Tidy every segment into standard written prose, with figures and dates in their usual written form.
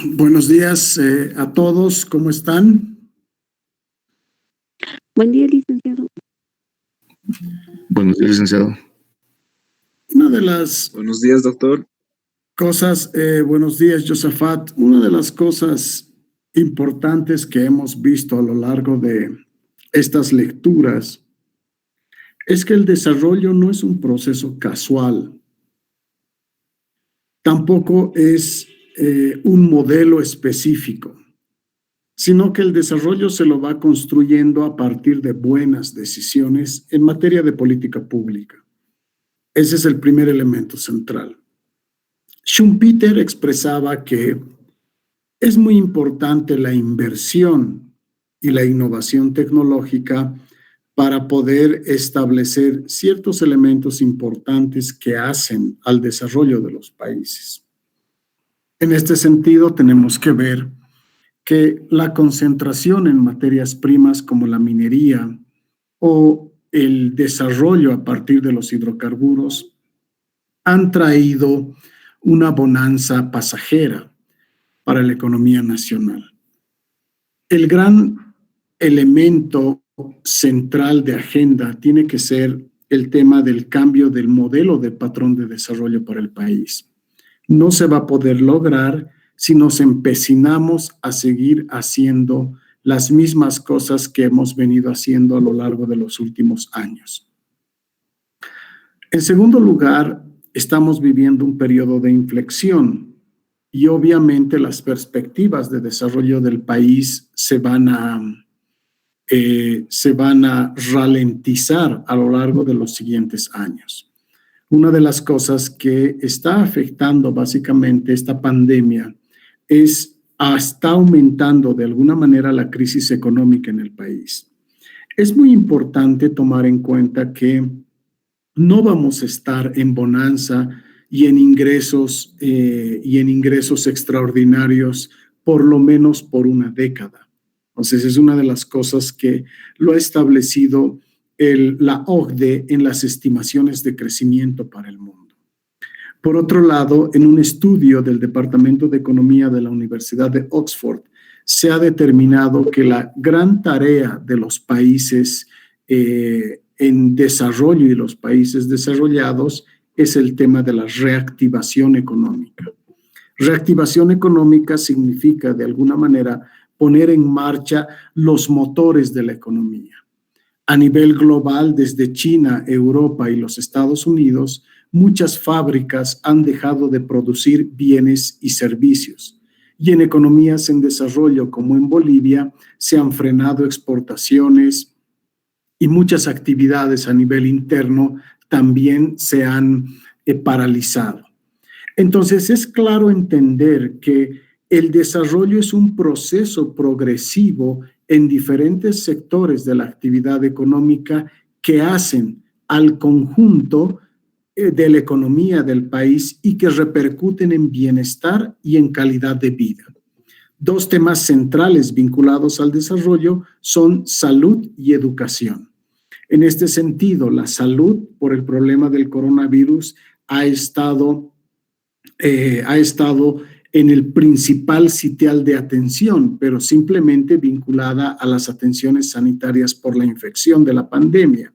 Buenos días a todos, ¿cómo están? Buen día, licenciado. Buenos días, licenciado. Una de las Buenos días, doctor. cosas, buenos días, Josafat. Una de las cosas importantes que hemos visto a lo largo de estas lecturas es que el desarrollo no es un proceso casual, tampoco es un modelo específico, sino que el desarrollo se lo va construyendo a partir de buenas decisiones en materia de política pública. Ese es el primer elemento central. Schumpeter expresaba que es muy importante la inversión y la innovación tecnológica para poder establecer ciertos elementos importantes que hacen al desarrollo de los países. En este sentido, tenemos que ver que la concentración en materias primas como la minería o el desarrollo a partir de los hidrocarburos han traído una bonanza pasajera para la economía nacional. El gran elemento central de agenda tiene que ser el tema del cambio del modelo de patrón de desarrollo para el país. No se va a poder lograr si nos empecinamos a seguir haciendo las mismas cosas que hemos venido haciendo a lo largo de los últimos años. En segundo lugar, estamos viviendo un periodo de inflexión y obviamente las perspectivas de desarrollo del país se van a ralentizar a lo largo de los siguientes años. Una de las cosas que está afectando básicamente esta pandemia está aumentando de alguna manera la crisis económica en el país. Es muy importante tomar en cuenta que no vamos a estar en bonanza y en ingresos extraordinarios por lo menos por una década. Entonces es una de las cosas que lo ha establecido la OCDE en las estimaciones de crecimiento para el mundo. Por otro lado, en un estudio del Departamento de Economía de la Universidad de Oxford, se ha determinado que la gran tarea de los países en desarrollo y los países desarrollados es el tema de la reactivación económica. Reactivación económica significa, de alguna manera, poner en marcha los motores de la economía. A nivel global, desde China, Europa y los Estados Unidos, muchas fábricas han dejado de producir bienes y servicios. Y en economías en desarrollo, como en Bolivia, se han frenado exportaciones y muchas actividades a nivel interno también se han paralizado. Entonces, es claro entender que el desarrollo es un proceso progresivo en diferentes sectores de la actividad económica que hacen al conjunto de la economía del país y que repercuten en bienestar y en calidad de vida. Dos temas centrales vinculados al desarrollo son salud y educación. En este sentido, la salud por el problema del coronavirus ha estado en el principal sitial de atención, pero simplemente vinculada a las atenciones sanitarias por la infección de la pandemia.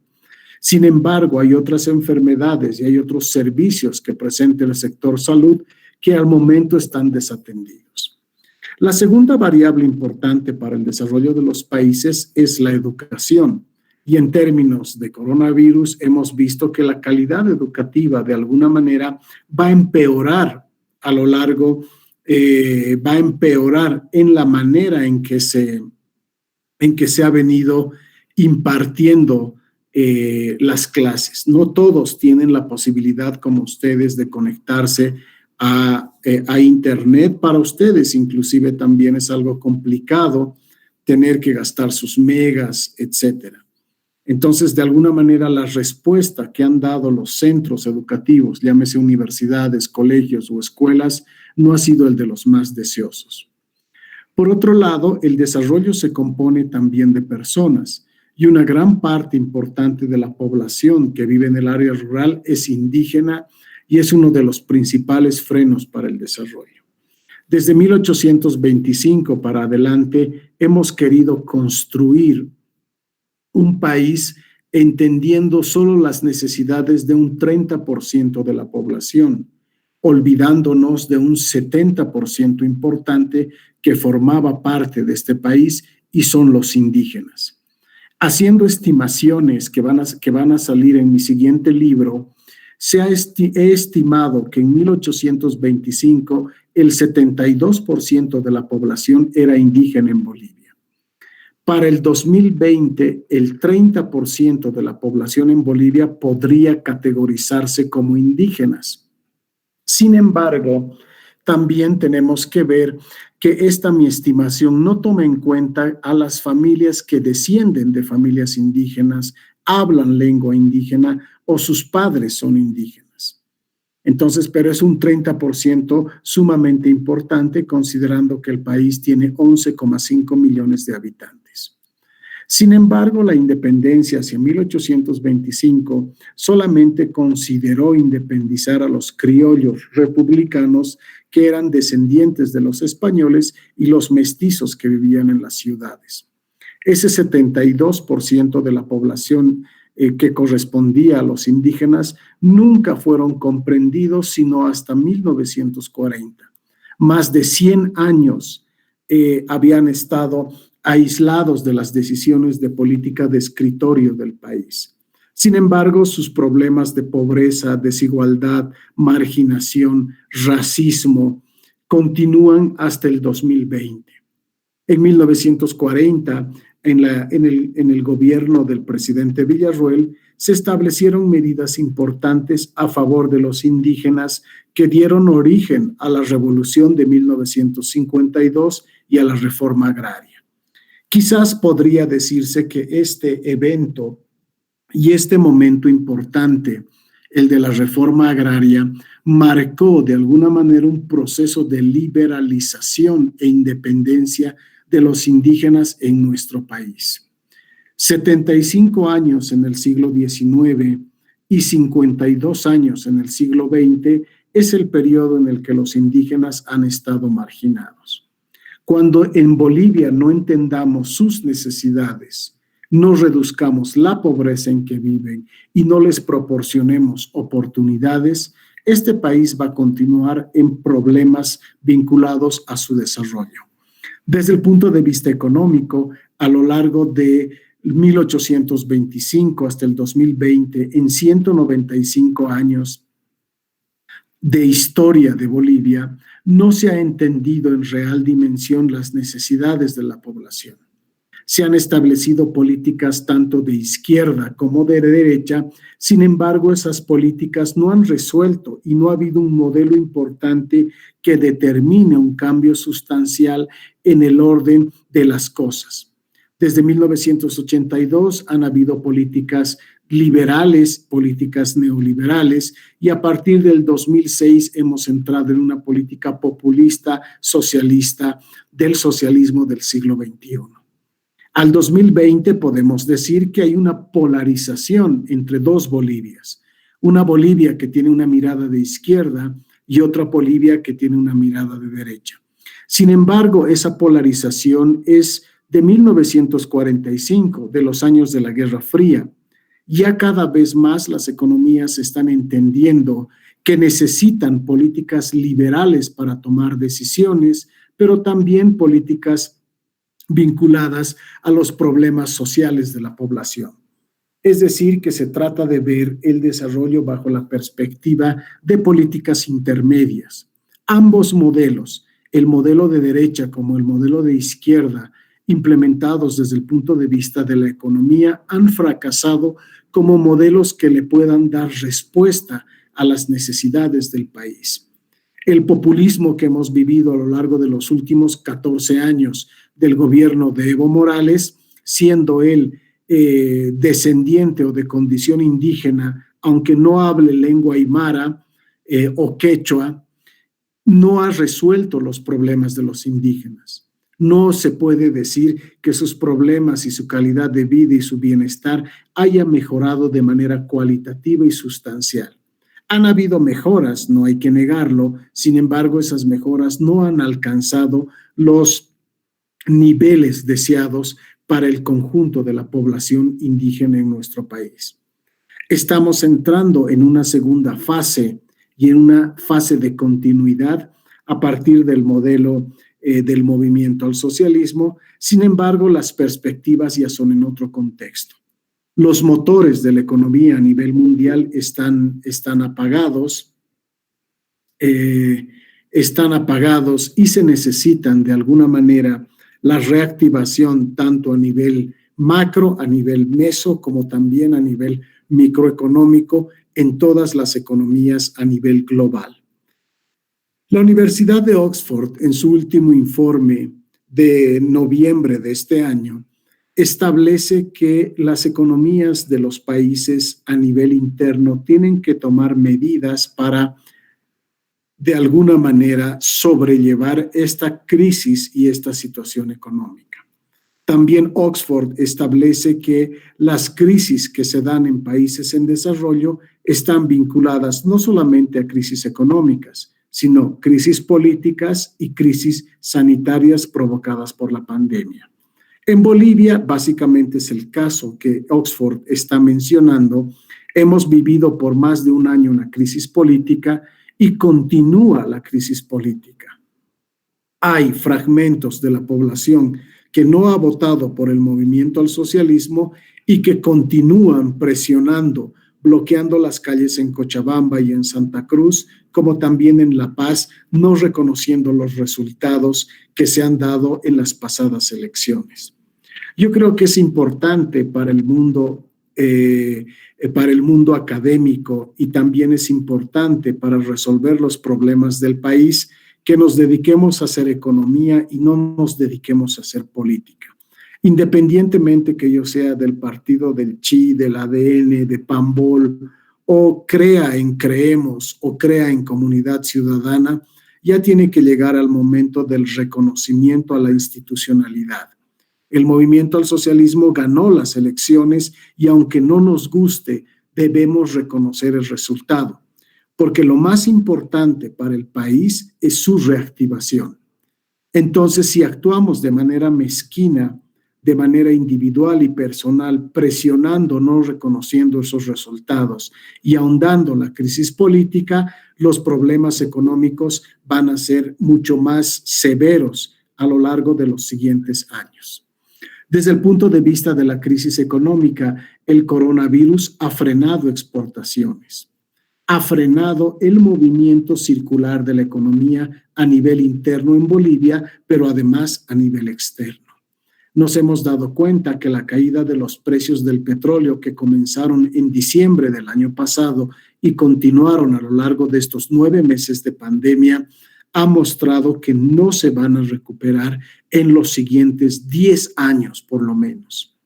Sin embargo, hay otras enfermedades y hay otros servicios que presenta el sector salud que al momento están desatendidos. La segunda variable importante para el desarrollo de los países es la educación. Y en términos de coronavirus, hemos visto que la calidad educativa de alguna manera va a empeorar a lo largo, va a empeorar en la manera en que se ha venido impartiendo las clases. No todos tienen la posibilidad, como ustedes, de conectarse a Internet. Para ustedes, inclusive, también es algo complicado tener que gastar sus megas, etcétera. Entonces, de alguna manera, la respuesta que han dado los centros educativos, llámese universidades, colegios o escuelas, no ha sido el de los más deseosos. Por otro lado, el desarrollo se compone también de personas y una gran parte importante de la población que vive en el área rural es indígena y es uno de los principales frenos para el desarrollo. Desde 1825 para adelante hemos querido construir un país entendiendo solo las necesidades de un 30% de la población, olvidándonos de un 70% importante que formaba parte de este país y son los indígenas. Haciendo estimaciones que van a salir en mi siguiente libro, he estimado que en 1825 el 72% de la población era indígena en Bolivia. Para el 2020, el 30% de la población en Bolivia podría categorizarse como indígenas. Sin embargo, también tenemos que ver que mi estimación no toma en cuenta a las familias que descienden de familias indígenas, hablan lengua indígena o sus padres son indígenas. Entonces, pero es un 30% sumamente importante considerando que el país tiene 11,5 millones de habitantes. Sin embargo, la independencia hacia 1825 solamente consideró independizar a los criollos republicanos que eran descendientes de los españoles y los mestizos que vivían en las ciudades. Ese 72% de la población que correspondía a los indígenas nunca fueron comprendidos sino hasta 1940. Más de 100 años habían estado aislados de las decisiones de política de escritorio del país. Sin embargo, sus problemas de pobreza, desigualdad, marginación, racismo continúan hasta el 2020. En 1940, en el gobierno del presidente Villarroel, se establecieron medidas importantes a favor de los indígenas que dieron origen a la Revolución de 1952 y a la reforma agraria. Quizás podría decirse que este evento y este momento importante, el de la reforma agraria, marcó de alguna manera un proceso de liberalización e independencia de los indígenas en nuestro país. 75 años en el siglo XIX y 52 años en el siglo XX es el periodo en el que los indígenas han estado marginados. Cuando en Bolivia no entendamos sus necesidades, no reduzcamos la pobreza en que viven y no les proporcionemos oportunidades, este país va a continuar en problemas vinculados a su desarrollo. Desde el punto de vista económico, a lo largo de 1825 hasta el 2020, en 195 años de historia de Bolivia, no se ha entendido en real dimensión las necesidades de la población. Se han establecido políticas tanto de izquierda como de derecha, sin embargo, esas políticas no han resuelto y no ha habido un modelo importante que determine un cambio sustancial en el orden de las cosas. Desde 1982 han habido políticas liberales, políticas neoliberales, y a partir del 2006 hemos entrado en una política populista, socialista, del socialismo del siglo XXI. Al 2020 podemos decir que hay una polarización entre dos Bolivias. Una Bolivia que tiene una mirada de izquierda y otra Bolivia que tiene una mirada de derecha. Sin embargo, esa polarización es de 1945, de los años de la Guerra Fría. Ya cada vez más las economías están entendiendo que necesitan políticas liberales para tomar decisiones, pero también políticas vinculadas a los problemas sociales de la población. Es decir, que se trata de ver el desarrollo bajo la perspectiva de políticas intermedias. Ambos modelos, el modelo de derecha como el modelo de izquierda, implementados desde el punto de vista de la economía, han fracasado como modelos que le puedan dar respuesta a las necesidades del país. El populismo que hemos vivido a lo largo de los últimos 14 años del gobierno de Evo Morales, siendo él descendiente o de condición indígena, aunque no hable lengua aymara o quechua, no ha resuelto los problemas de los indígenas. No se puede decir que sus problemas y su calidad de vida y su bienestar haya mejorado de manera cualitativa y sustancial. Han habido mejoras, no hay que negarlo, sin embargo, esas mejoras no han alcanzado los niveles deseados para el conjunto de la población indígena en nuestro país. Estamos entrando en una segunda fase y en una fase de continuidad a partir del modelo del movimiento al socialismo. Sin embargo, las perspectivas ya son en otro contexto. Los motores de la economía a nivel mundial están apagados, y se necesitan de alguna manera la reactivación tanto a nivel macro, a nivel meso, como también a nivel microeconómico en todas las economías a nivel global. La Universidad de Oxford, en su último informe de noviembre de este año, establece que las economías de los países a nivel interno tienen que tomar medidas para, de alguna manera, sobrellevar esta crisis y esta situación económica. También Oxford establece que las crisis que se dan en países en desarrollo están vinculadas no solamente a crisis económicas, sino crisis políticas y crisis sanitarias provocadas por la pandemia. En Bolivia, básicamente es el caso que Oxford está mencionando. Hemos vivido por más de un año una crisis política y continúa la crisis política. Hay fragmentos de la población que no ha votado por el movimiento al socialismo y que continúan presionando, bloqueando las calles en Cochabamba y en Santa Cruz, como también en La Paz, no reconociendo los resultados que se han dado en las pasadas elecciones. Yo creo que es importante para el mundo académico y también es importante para resolver los problemas del país que nos dediquemos a hacer economía y no nos dediquemos a hacer política. Independientemente que yo sea del partido del CHI, del ADN, de PAMBOL, o crea en Creemos, o crea en Comunidad Ciudadana, ya tiene que llegar al momento del reconocimiento a la institucionalidad. El movimiento al socialismo ganó las elecciones y aunque no nos guste, debemos reconocer el resultado, porque lo más importante para el país es su reactivación. Entonces, si actuamos de manera mezquina, de manera individual y personal, presionando, no reconociendo esos resultados y ahondando la crisis política, los problemas económicos van a ser mucho más severos a lo largo de los siguientes años. Desde el punto de vista de la crisis económica, el coronavirus ha frenado exportaciones, ha frenado el movimiento circular de la economía a nivel interno en Bolivia, pero además a nivel externo. Nos hemos dado cuenta que la caída de los precios del petróleo que comenzaron en diciembre del año pasado y continuaron a lo largo de estos 9 meses de pandemia ha mostrado que no se van a recuperar en los siguientes 10 años por lo menos.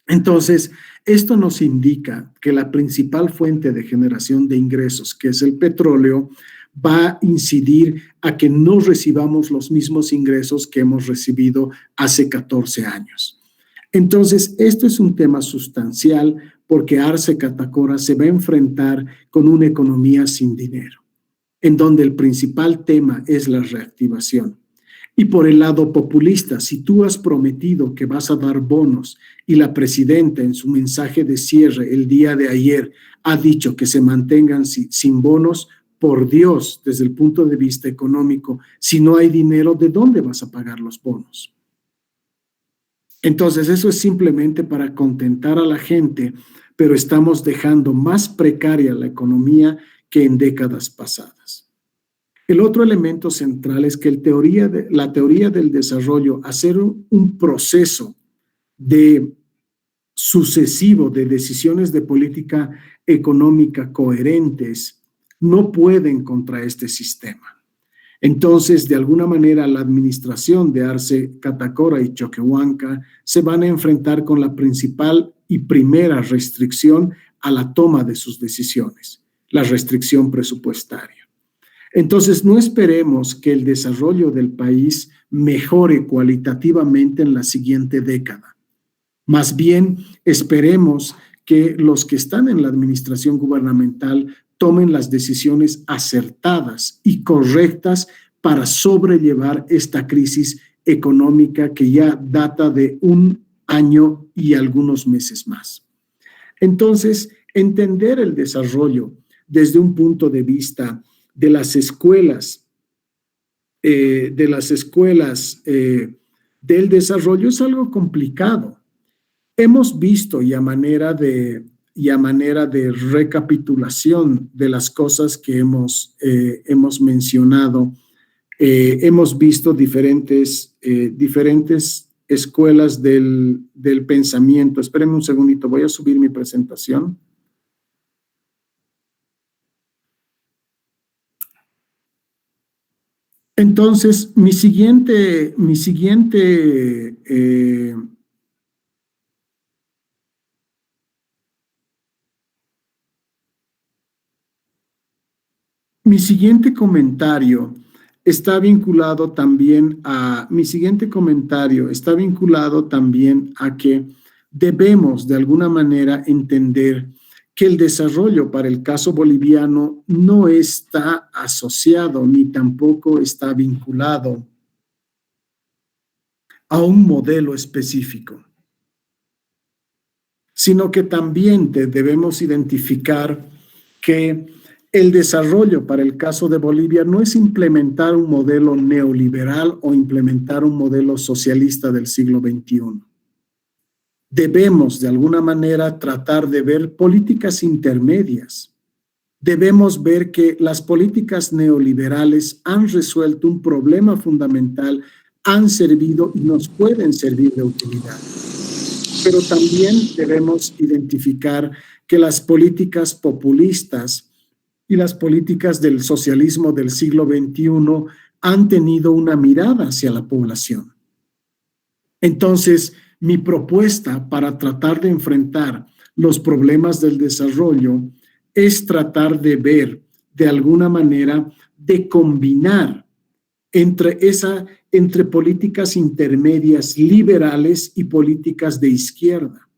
Entonces, esto nos indica que la principal fuente de generación de ingresos, que es el petróleo, va a incidir a que no recibamos los mismos ingresos que hemos recibido hace 14 años. Entonces, esto es un tema sustancial porque Arce Catacora se va a enfrentar con una economía sin dinero, en donde el principal tema es la reactivación. Y por el lado populista, si tú has prometido que vas a dar bonos y la presidenta en su mensaje de cierre el día de ayer ha dicho que se mantengan sin bonos, por Dios, desde el punto de vista económico, si no hay dinero, ¿de dónde vas a pagar los bonos? Entonces, eso es simplemente para contentar a la gente, pero estamos dejando más precaria la economía que en décadas pasadas. El otro elemento central es que la teoría del desarrollo, hacer un proceso sucesivo de decisiones de política económica coherentes, no pueden contra este sistema. Entonces, de alguna manera, la administración de Arce Catacora y Choquehuanca se van a enfrentar con la principal y primera restricción a la toma de sus decisiones, la restricción presupuestaria. Entonces, no esperemos que el desarrollo del país mejore cualitativamente en la siguiente década. Más bien, esperemos que los que están en la administración gubernamental tomen las decisiones acertadas y correctas para sobrellevar esta crisis económica que ya data de un año y algunos meses más. Entonces, entender el desarrollo desde un punto de vista de las escuelas, del desarrollo es algo complicado. Hemos visto y a manera de recapitulación de las cosas que hemos mencionado, hemos visto diferentes escuelas del pensamiento. Espérenme un segundito, voy a subir mi presentación. Entonces, mi siguiente comentario está vinculado también a que debemos de alguna manera entender que el desarrollo para el caso boliviano no está asociado ni tampoco está vinculado a un modelo específico, sino que también debemos identificar que el desarrollo para el caso de Bolivia no es implementar un modelo neoliberal o implementar un modelo socialista del siglo XXI. Debemos, de alguna manera, tratar de ver políticas intermedias. Debemos ver que las políticas neoliberales han resuelto un problema fundamental, han servido y nos pueden servir de utilidad. Pero también debemos identificar que las políticas populistas y las políticas del socialismo del siglo XXI han tenido una mirada hacia la población. Entonces, mi propuesta para tratar de enfrentar los problemas del desarrollo es tratar de ver, de alguna manera, de combinar entre políticas intermedias liberales y políticas de izquierda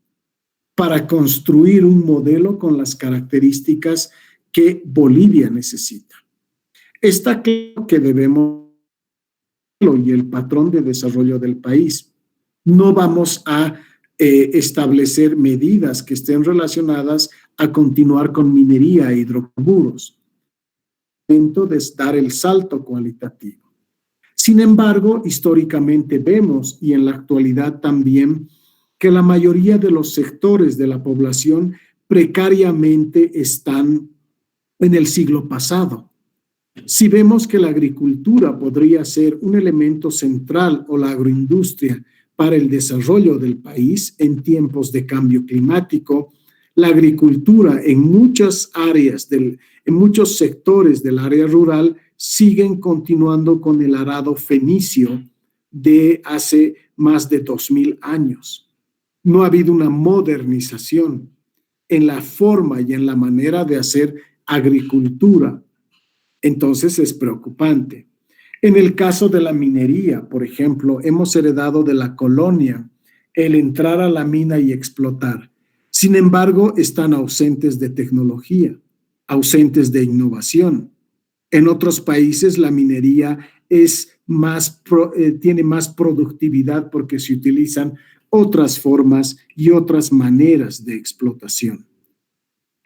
para construir un modelo con las características que Bolivia necesita. Está claro que debemos y el patrón de desarrollo del país. No vamos a establecer medidas que estén relacionadas a continuar con minería e hidrocarburos. Es momento de dar el salto cualitativo. Sin embargo, históricamente vemos, y en la actualidad también, que la mayoría de los sectores de la población precariamente están en el siglo pasado. Si vemos que la agricultura podría ser un elemento central o la agroindustria para el desarrollo del país en tiempos de cambio climático, la agricultura en muchas áreas, en muchos sectores del área rural siguen continuando con el arado fenicio de hace más de 2000 años. No ha habido una modernización en la forma y en la manera de hacer agricultura. Entonces es preocupante. En el caso de la minería, por ejemplo, hemos heredado de la colonia el entrar a la mina y explotar. Sin embargo, están ausentes de tecnología, ausentes de innovación. En otros países la minería tiene más productividad porque se utilizan otras formas y otras maneras de explotación.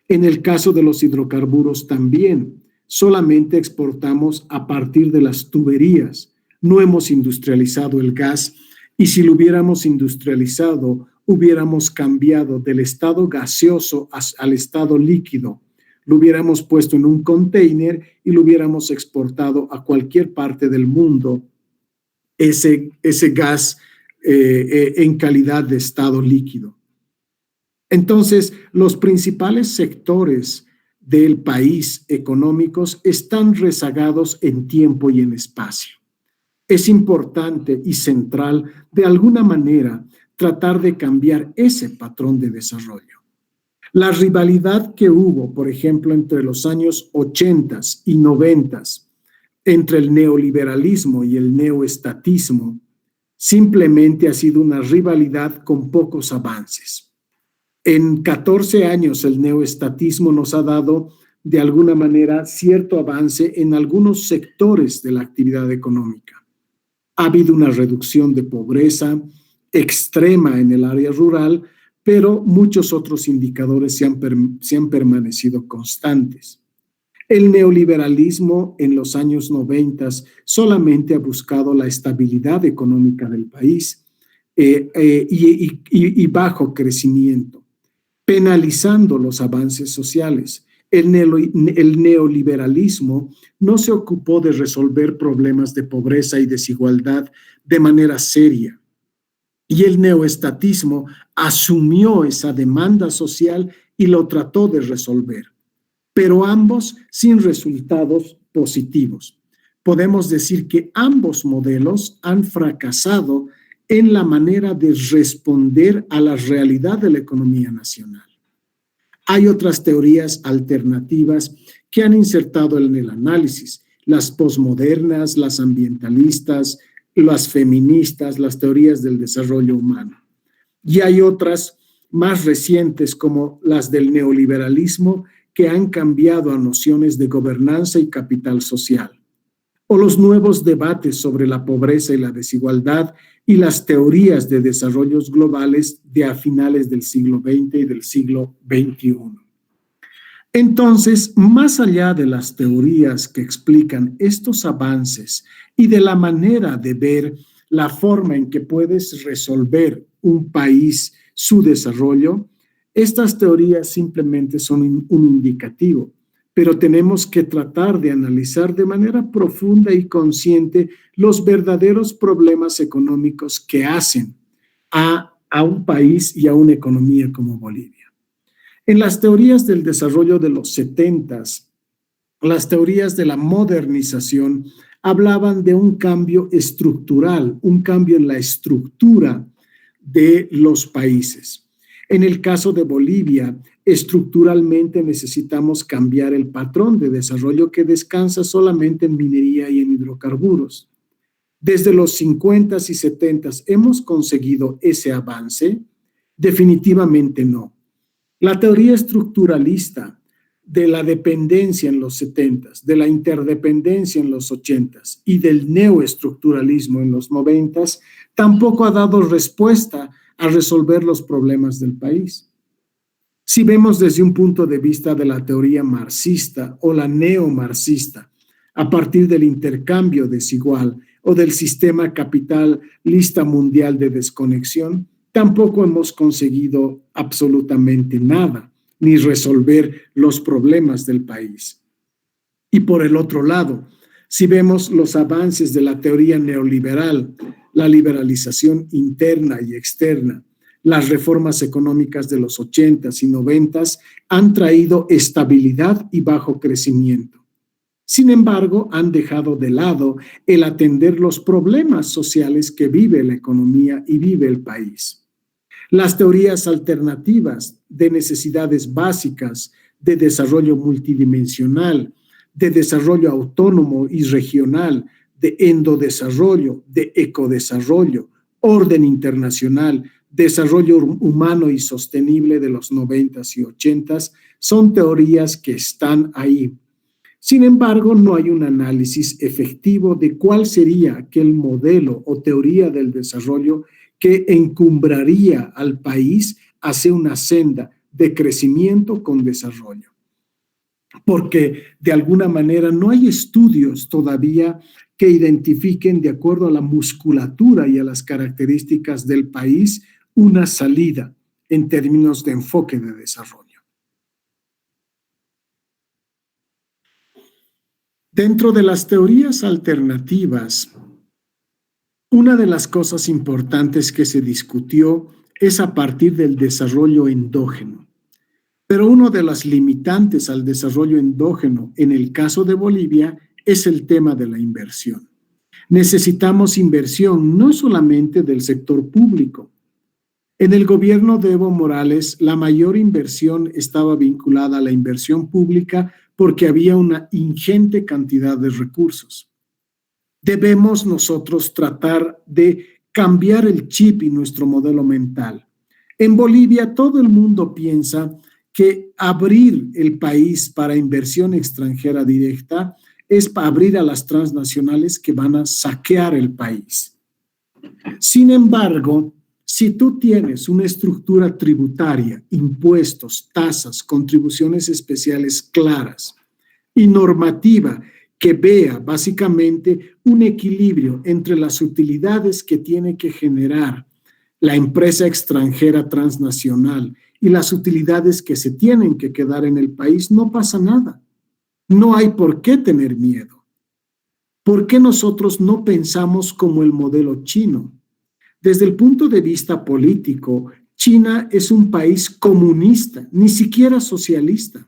En el caso de los hidrocarburos también, solamente exportamos a partir de las tuberías. No hemos industrializado el gas y si lo hubiéramos industrializado, hubiéramos cambiado del estado gaseoso al estado líquido. Lo hubiéramos puesto en un container y lo hubiéramos exportado a cualquier parte del mundo, ese gas en calidad de estado líquido. Entonces, los principales sectores del país económicos están rezagados en tiempo y en espacio. Es importante y central, de alguna manera, tratar de cambiar ese patrón de desarrollo. La rivalidad que hubo, por ejemplo, entre los años 80 y 90, entre el neoliberalismo y el neoestatismo, simplemente ha sido una rivalidad con pocos avances. En 14 años el neoestatismo nos ha dado de alguna manera cierto avance en algunos sectores de la actividad económica. Ha habido una reducción de pobreza extrema en el área rural, pero muchos otros indicadores se han permanecido constantes. El neoliberalismo en los años 90 solamente ha buscado la estabilidad económica del país y bajo crecimiento, penalizando los avances sociales. El neoliberalismo no se ocupó de resolver problemas de pobreza y desigualdad de manera seria. Y el neoestatismo asumió esa demanda social y lo trató de resolver, pero ambos sin resultados positivos. Podemos decir que ambos modelos han fracasado en la manera de responder a la realidad de la economía nacional. Hay otras teorías alternativas que han insertado en el análisis, las posmodernas, las ambientalistas, las feministas, las teorías del desarrollo humano. Y hay otras más recientes como las del neoliberalismo que han cambiado a nociones de gobernanza y capital social, o los nuevos debates sobre la pobreza y la desigualdad y las teorías de desarrollos globales de a finales del siglo XX y del siglo XXI. Entonces, más allá de las teorías que explican estos avances y de la manera de ver la forma en que puedes resolver un país su desarrollo, estas teorías simplemente son un indicativo, pero tenemos que tratar de analizar de manera profunda y consciente los verdaderos problemas económicos que hacen a un país y a una economía como Bolivia. En las teorías del desarrollo de los 70s, las teorías de la modernización hablaban de un cambio estructural, un cambio en la estructura de los países. En el caso de Bolivia, estructuralmente necesitamos cambiar el patrón de desarrollo que descansa solamente en minería y en hidrocarburos. Desde los 50s y 70s, ¿hemos conseguido ese avance? Definitivamente no. La teoría estructuralista de la dependencia en los 70s, de la interdependencia en los 80s y del neoestructuralismo en los 90s tampoco ha dado respuesta a resolver los problemas del país. Si vemos desde un punto de vista de la teoría marxista o la neomarxista, a partir del intercambio desigual o del sistema capitalista mundial de desconexión, tampoco hemos conseguido absolutamente nada, ni resolver los problemas del país. Y por el otro lado, si vemos los avances de la teoría neoliberal, la liberalización interna y externa, las reformas económicas de los 80s y 90s han traído estabilidad y bajo crecimiento. Sin embargo, han dejado de lado el atender los problemas sociales que vive la economía y vive el país. Las teorías alternativas de necesidades básicas, de desarrollo multidimensional, de desarrollo autónomo y regional, de endodesarrollo, de ecodesarrollo, orden internacional, desarrollo humano y sostenible de los 90s y 80s, son teorías que están ahí. Sin embargo, no hay un análisis efectivo de cuál sería aquel modelo o teoría del desarrollo que encumbraría al país hacia una senda de crecimiento con desarrollo. Porque de alguna manera no hay estudios todavía que identifiquen de acuerdo a la musculatura y a las características del país una salida en términos de enfoque de desarrollo. Dentro de las teorías alternativas, una de las cosas importantes que se discutió es a partir del desarrollo endógeno. Pero una de las limitantes al desarrollo endógeno en el caso de Bolivia es el tema de la inversión. Necesitamos inversión no solamente del sector público. En el gobierno de Evo Morales, la mayor inversión estaba vinculada a la inversión pública porque había una ingente cantidad de recursos. Debemos nosotros tratar de cambiar el chip y nuestro modelo mental. En Bolivia todo el mundo piensa que abrir el país para inversión extranjera directa es para abrir a las transnacionales que van a saquear el país. Sin embargo, si tú tienes una estructura tributaria, impuestos, tasas, contribuciones especiales claras y normativa que vea básicamente un equilibrio entre las utilidades que tiene que generar la empresa extranjera transnacional y las utilidades que se tienen que quedar en el país, no pasa nada. No hay por qué tener miedo. ¿Por qué nosotros no pensamos como el modelo chino? Desde el punto de vista político, China es un país comunista, ni siquiera socialista.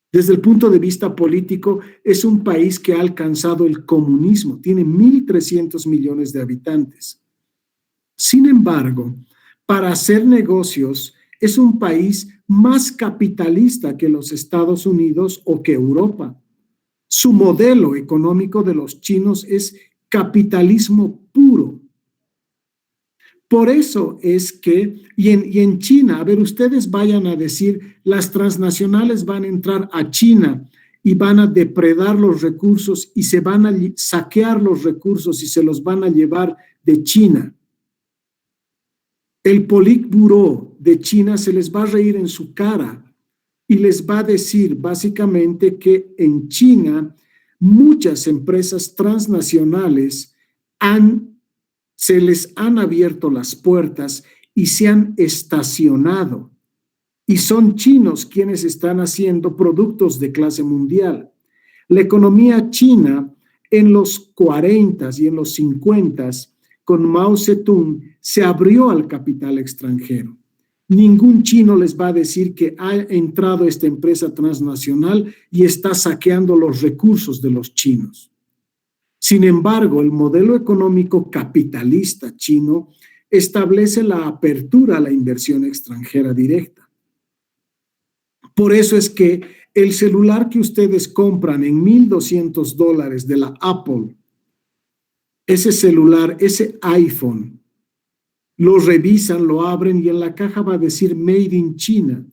Desde el punto de vista político, es un país que ha alcanzado el comunismo, tiene 1.300 millones de habitantes. Sin embargo, para hacer negocios, es un país más capitalista que los Estados Unidos o que Europa. Su modelo económico de los chinos es capitalismo puro. Por eso es que, y en China, a ver, ustedes vayan a decir, las transnacionales van a entrar a China y van a depredar los recursos y se van a saquear los recursos y se los van a llevar de China. El Politburo de China se les va a reír en su cara y les va a decir básicamente que en China muchas empresas transnacionales se les han abierto las puertas y se han estacionado. Y son chinos quienes están haciendo productos de clase mundial. La economía china en los 40 y en los 50 con Mao Zedong se abrió al capital extranjero. Ningún chino les va a decir que ha entrado esta empresa transnacional y está saqueando los recursos de los chinos. Sin embargo, el modelo económico capitalista chino establece la apertura a la inversión extranjera directa. Por eso es que el celular que ustedes compran en $1,200 de la Apple, ese celular, ese iPhone, lo revisan, lo abren y en la caja va a decir Made in China,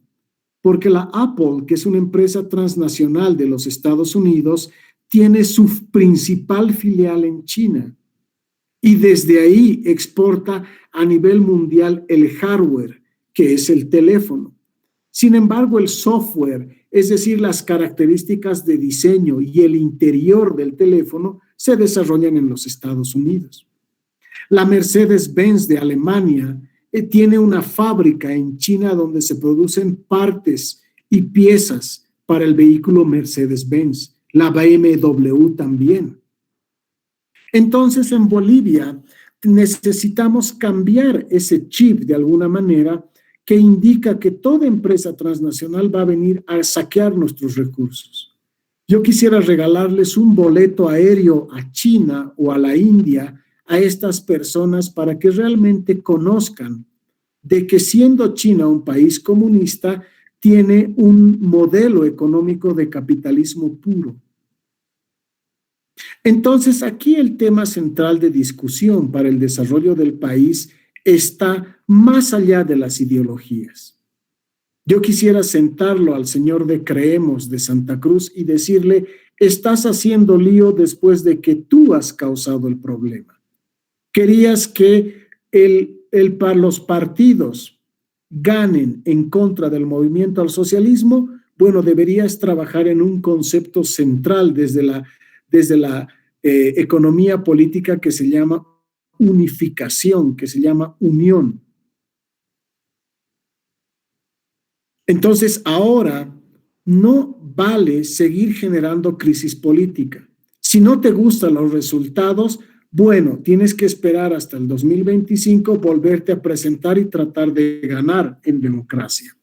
porque la Apple, que es una empresa transnacional de los Estados Unidos, tiene su principal filial en China y desde ahí exporta a nivel mundial el hardware, que es el teléfono. Sin embargo, el software, es decir, las características de diseño y el interior del teléfono, se desarrollan en los Estados Unidos. La Mercedes-Benz de Alemania tiene una fábrica en China donde se producen partes y piezas para el vehículo Mercedes-Benz. La BMW también. Entonces, en Bolivia necesitamos cambiar ese chip de alguna manera que indica que toda empresa transnacional va a venir a saquear nuestros recursos. Yo quisiera regalarles un boleto aéreo a China o a la India a estas personas para que realmente conozcan de que siendo China un país comunista, tiene un modelo económico de capitalismo puro. Entonces, aquí el tema central de discusión para el desarrollo del país está más allá de las ideologías. Yo quisiera sentarlo al señor de Creemos de Santa Cruz y decirle, estás haciendo lío después de que tú has causado el problema. Querías que los partidos ganen en contra del movimiento al socialismo. Bueno, deberías trabajar en un concepto central desde la economía política que se llama unificación, que se llama unión. Entonces, ahora no vale seguir generando crisis política. Si no te gustan los resultados, bueno, tienes que esperar hasta el 2025, volverte a presentar y tratar de ganar en democracia.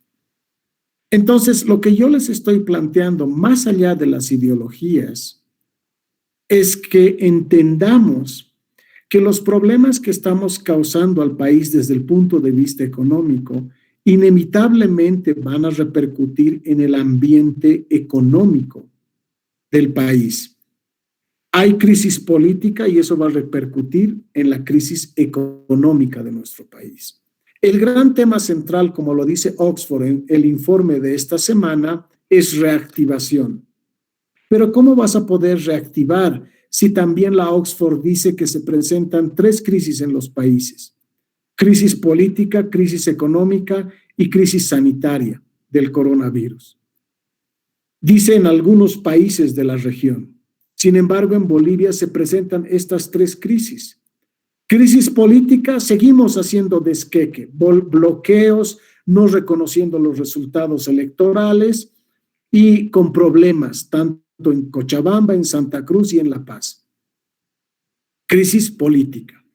Entonces, lo que yo les estoy planteando, más allá de las ideologías, es que entendamos que los problemas que estamos causando al país desde el punto de vista económico inevitablemente van a repercutir en el ambiente económico del país. Hay crisis política y eso va a repercutir en la crisis económica de nuestro país. El gran tema central, como lo dice Oxford en el informe de esta semana, es reactivación. Pero ¿cómo vas a poder reactivar si también la Oxford dice que se presentan 3 crisis en los países? Crisis política, crisis económica y crisis sanitaria del coronavirus. Dice en algunos países de la región. Sin embargo, en Bolivia se presentan estas 3 crisis. Crisis política, seguimos haciendo desqueque, bloqueos, no reconociendo los resultados electorales y con problemas, tanto en Cochabamba, en Santa Cruz y en La Paz. Crisis política.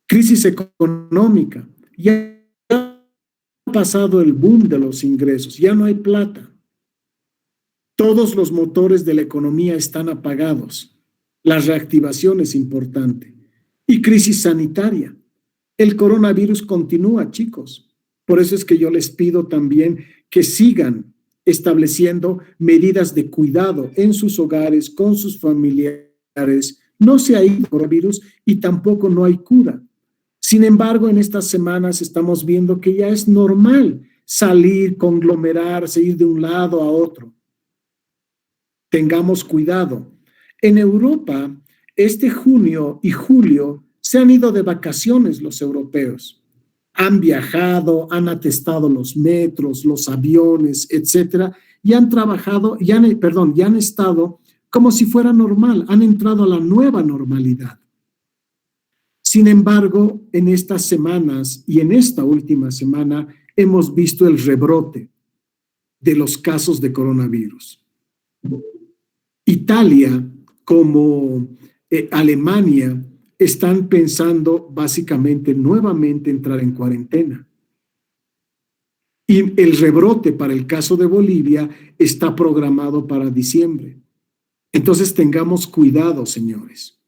Crisis económica. Ya ha pasado el boom de los ingresos, ya no hay plata. Todos los motores de la economía están apagados. La reactivación es importante. Y crisis sanitaria. El coronavirus continúa, chicos. Por eso es que yo les pido también que sigan estableciendo medidas de cuidado en sus hogares, con sus familiares. No se ha ido el coronavirus y tampoco no hay cura. Sin embargo, en estas semanas estamos viendo que ya es normal salir, conglomerarse, ir de un lado a otro. Tengamos cuidado. En Europa, este junio y julio se han ido de vacaciones los europeos. Han viajado, han atestado los metros, los aviones, etcétera, y han trabajado, ya han estado como si fuera normal, han entrado a la nueva normalidad. Sin embargo, en estas semanas y en esta última semana hemos visto el rebrote de los casos de coronavirus. Italia como Alemania están pensando básicamente nuevamente entrar en cuarentena. Y el rebrote para el caso de Bolivia está programado para diciembre. Entonces tengamos cuidado, señores.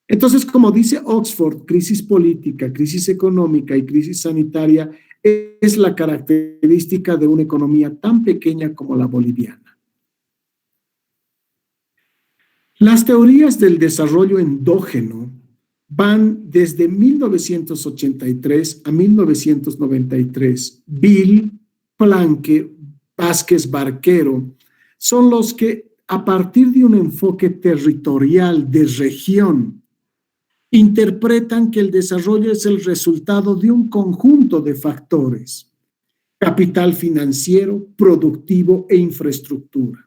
Entonces, como dice Oxford, crisis política, crisis económica y crisis sanitaria es la característica de una economía tan pequeña como la boliviana. Las teorías del desarrollo endógeno van desde 1983 a 1993. Bill, Planck, Vázquez Barquero son los que, a partir de un enfoque territorial de región, interpretan que el desarrollo es el resultado de un conjunto de factores: capital financiero, productivo e infraestructura.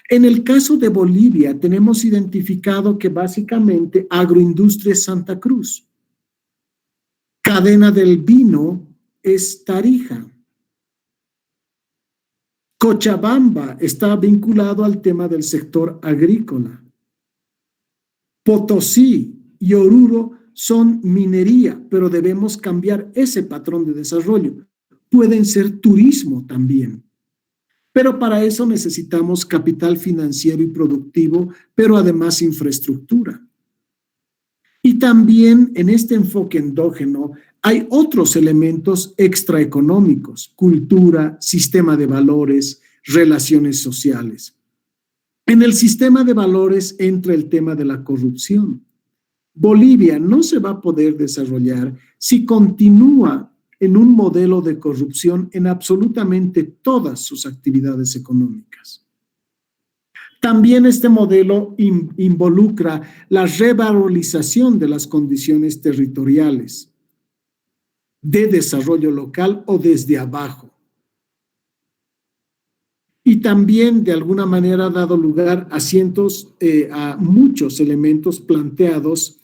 En el caso de Bolivia, tenemos identificado que básicamente agroindustria es Santa Cruz. Cadena del vino es Tarija. Cochabamba está vinculado al tema del sector agrícola. Potosí y Oruro son minería, pero debemos cambiar ese patrón de desarrollo. Pueden ser turismo también. Pero para eso necesitamos capital financiero y productivo, pero además infraestructura. Y también en este enfoque endógeno hay otros elementos extraeconómicos: cultura, sistema de valores, relaciones sociales. En el sistema de valores entra el tema de la corrupción. Bolivia no se va a poder desarrollar si continúa en un modelo de corrupción en absolutamente todas sus actividades económicas. También este modelo involucra la revalorización de las condiciones territoriales de desarrollo local o desde abajo. Y también de alguna manera ha dado lugar a muchos elementos planteados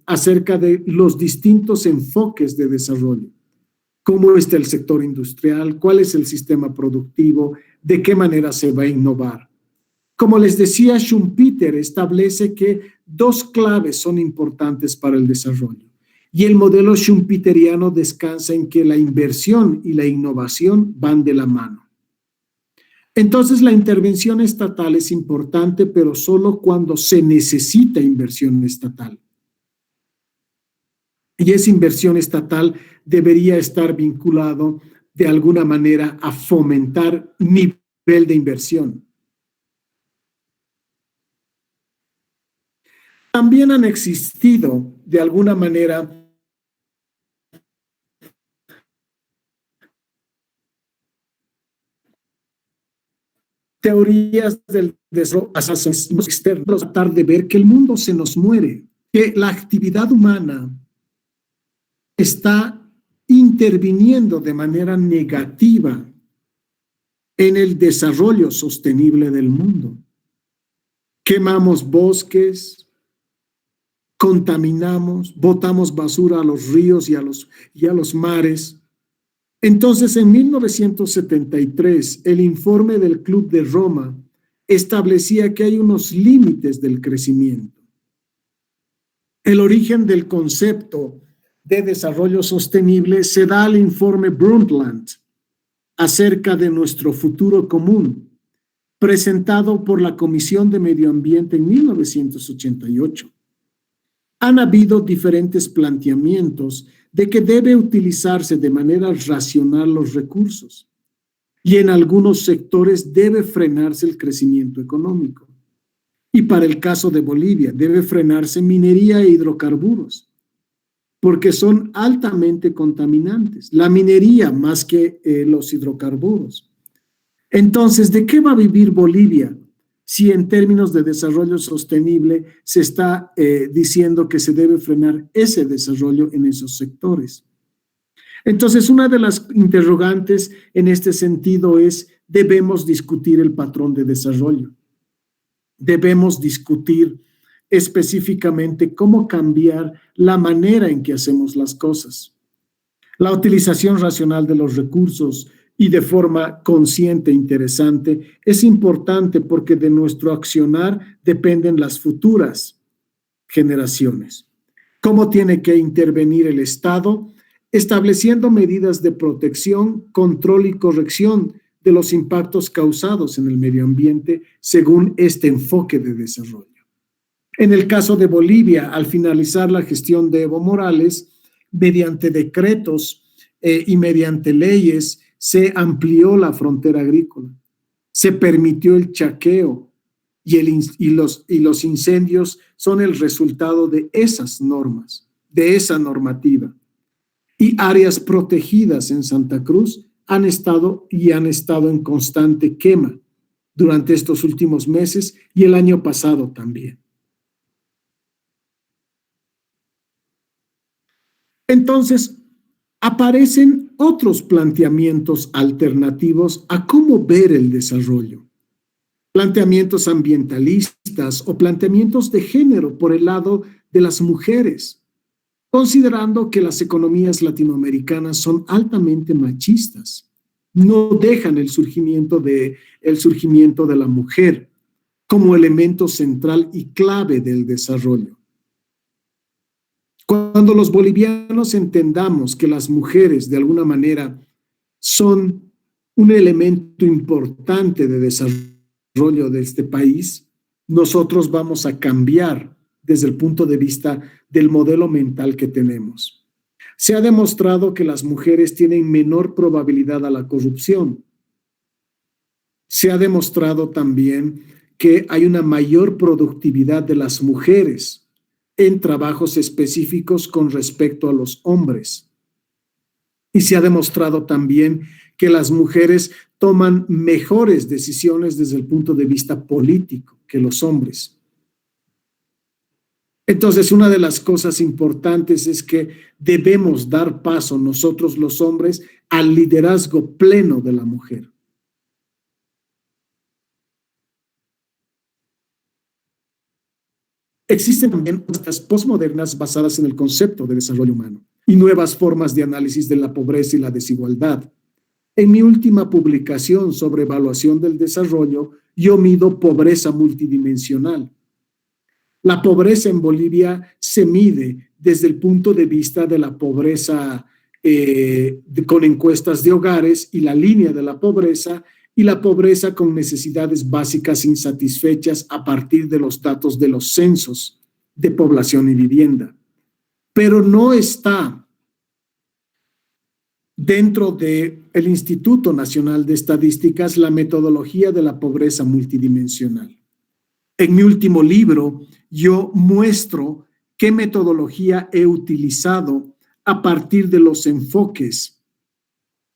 acerca de los distintos enfoques de desarrollo. ¿Cómo está el sector industrial? ¿Cuál es el sistema productivo? ¿De qué manera se va a innovar? Como les decía, Schumpeter establece que 2 claves son importantes para el desarrollo. Y el modelo schumpeteriano descansa en que la inversión y la innovación van de la mano. Entonces, la intervención estatal es importante, pero solo cuando se necesita inversión estatal. Y esa inversión estatal debería estar vinculado de alguna manera a fomentar nivel de inversión. También han existido de alguna manera teorías del desarrollo externos, tratar de ver que el mundo se nos muere, que la actividad humana está interviniendo de manera negativa en el desarrollo sostenible del mundo. Quemamos bosques, contaminamos, botamos basura a los ríos y a los mares. Entonces, en 1973, el informe del Club de Roma establecía que hay unos límites del crecimiento. El origen del concepto de desarrollo sostenible se da al informe Brundtland acerca de nuestro futuro común, presentado por la Comisión de Medio Ambiente en 1988. Han habido diferentes planteamientos de que debe utilizarse de manera racional los recursos y en algunos sectores debe frenarse el crecimiento económico. Y para el caso de Bolivia, debe frenarse minería e hidrocarburos, porque son altamente contaminantes, la minería más que los hidrocarburos. Entonces, ¿de qué va a vivir Bolivia si en términos de desarrollo sostenible se está diciendo que se debe frenar ese desarrollo en esos sectores? Entonces, una de las interrogantes en este sentido es, debemos discutir el patrón de desarrollo. Debemos discutir específicamente cómo cambiar la manera en que hacemos las cosas. La utilización racional de los recursos y de forma consciente e interesante es importante porque de nuestro accionar dependen las futuras generaciones. ¿Cómo tiene que intervenir el Estado? Estableciendo medidas de protección, control y corrección de los impactos causados en el medio ambiente según este enfoque de desarrollo. En el caso de Bolivia, al finalizar la gestión de Evo Morales, mediante decretos y mediante leyes, se amplió la frontera agrícola, se permitió el chaqueo y los incendios son el resultado de esas normas, de esa normativa. Y áreas protegidas en Santa Cruz han estado en constante quema durante estos últimos meses y el año pasado también. Entonces, aparecen otros planteamientos alternativos a cómo ver el desarrollo. Planteamientos ambientalistas o planteamientos de género por el lado de las mujeres, considerando que las economías latinoamericanas son altamente machistas. No dejan el surgimiento de la mujer como elemento central y clave del desarrollo. Cuando los bolivianos entendamos que las mujeres de alguna manera son un elemento importante de desarrollo de este país, nosotros vamos a cambiar desde el punto de vista del modelo mental que tenemos. Se ha demostrado que las mujeres tienen menor probabilidad a la corrupción. Se ha demostrado también que hay una mayor productividad de las mujeres en trabajos específicos con respecto a los hombres. Y se ha demostrado también que las mujeres toman mejores decisiones desde el punto de vista político que los hombres. Entonces, una de las cosas importantes es que debemos dar paso nosotros los hombres al liderazgo pleno de la mujer. Existen también propuestas postmodernas basadas en el concepto de desarrollo humano y nuevas formas de análisis de la pobreza y la desigualdad. En mi última publicación sobre evaluación del desarrollo, yo mido pobreza multidimensional. La pobreza en Bolivia se mide desde el punto de vista de la pobreza con encuestas de hogares y la línea de la pobreza, y la pobreza con necesidades básicas insatisfechas a partir de los datos de los censos de población y vivienda. Pero no está dentro del Instituto Nacional de Estadísticas la metodología de la pobreza multidimensional. En mi último libro, yo muestro qué metodología he utilizado a partir de los enfoques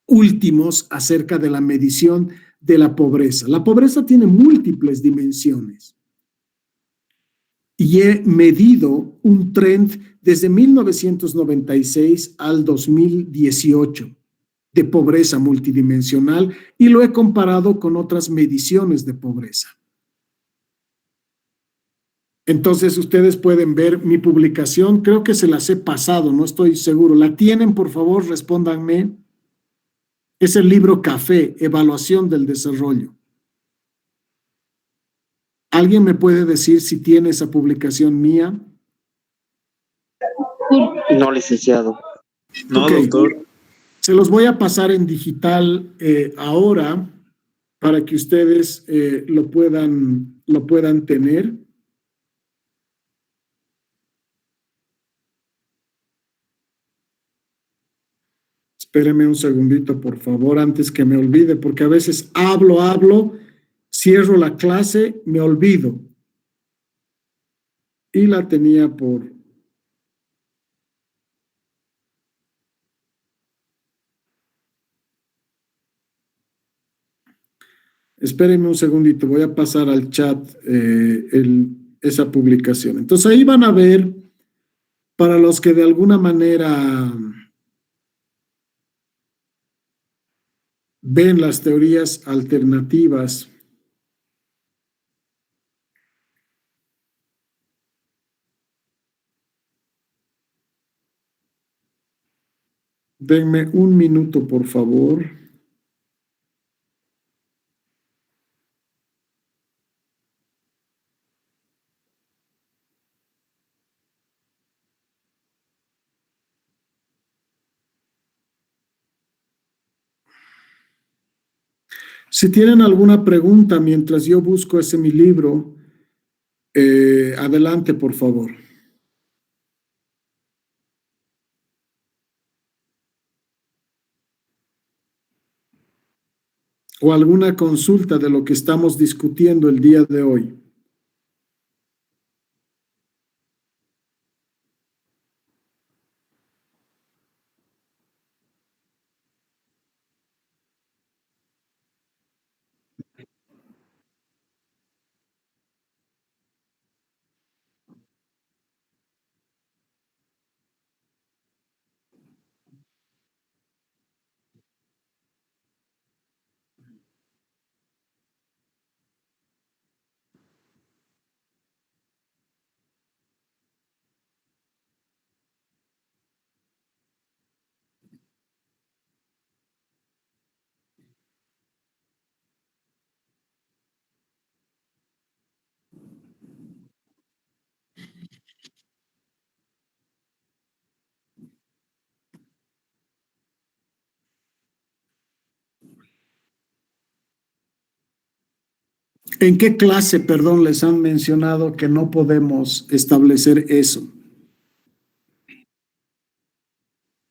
últimos acerca de la medición de la pobreza. La pobreza tiene múltiples dimensiones y he medido un trend desde 1996 al 2018 de pobreza multidimensional y lo he comparado con otras mediciones de pobreza. Entonces ustedes pueden ver mi publicación, creo que se las he pasado, no estoy seguro. ¿La tienen, por favor? Respóndanme. Es el libro Café, Evaluación del Desarrollo. ¿Alguien me puede decir si tiene esa publicación mía? No, licenciado. No, Ok. doctor. Se los voy a pasar en digital ahora para que ustedes lo puedan tener. Espéreme un segundito, por favor, antes que me olvide, porque a veces hablo, cierro la clase, me olvido. Y la tenía por... Espérenme un segundito, voy a pasar al chat esa publicación. Entonces ahí van a ver, para los que de alguna manera ven las teorías alternativas, denme un minuto, por favor. Si tienen alguna pregunta mientras yo busco mi libro, adelante, por favor. O alguna consulta de lo que estamos discutiendo el día de hoy. ¿En qué clase, perdón, les han mencionado que no podemos establecer eso?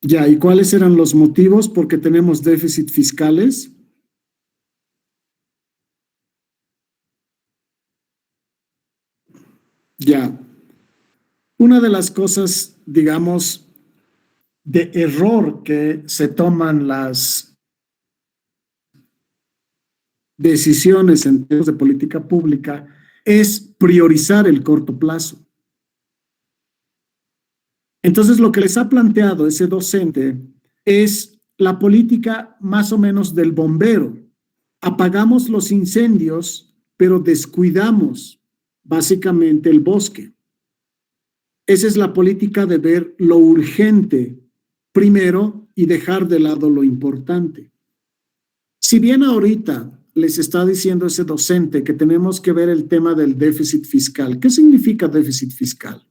Ya, ¿y cuáles eran los motivos? Porque tenemos déficit fiscales. Ya. Una de las cosas, digamos, de error que se toman las decisiones en términos de política pública es priorizar el corto plazo. Entonces, lo que les ha planteado ese docente es la política más o menos del bombero. Apagamos los incendios, pero descuidamos básicamente el bosque. Esa es la política de ver lo urgente primero y dejar de lado lo importante. Si bien ahorita les está diciendo ese docente que tenemos que ver el tema del déficit fiscal, ¿qué significa déficit fiscal?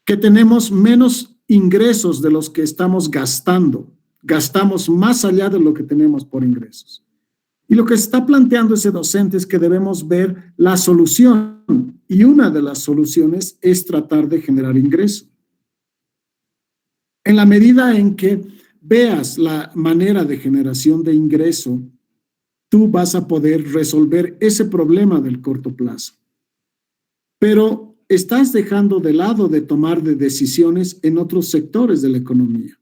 Que tenemos menos ingresos de los que estamos gastando, gastamos más allá de lo que tenemos por ingresos. Y lo que está planteando ese docente es que debemos ver la solución, y una de las soluciones es tratar de generar ingreso. En la medida en que veas la manera de generación de ingreso, tú vas a poder resolver ese problema del corto plazo. Pero estás dejando de lado de tomar decisiones en otros sectores de la economía.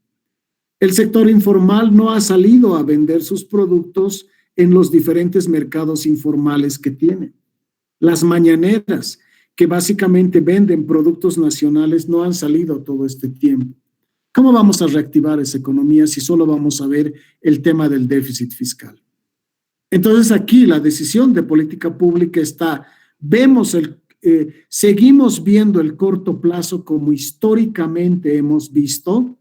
El sector informal no ha salido a vender sus productos en los diferentes mercados informales que tienen. Las mañaneras, que básicamente venden productos nacionales, no han salido todo este tiempo. ¿Cómo vamos a reactivar esa economía si solo vamos a ver el tema del déficit fiscal? Entonces aquí la decisión de política pública está, seguimos viendo el corto plazo como históricamente hemos visto,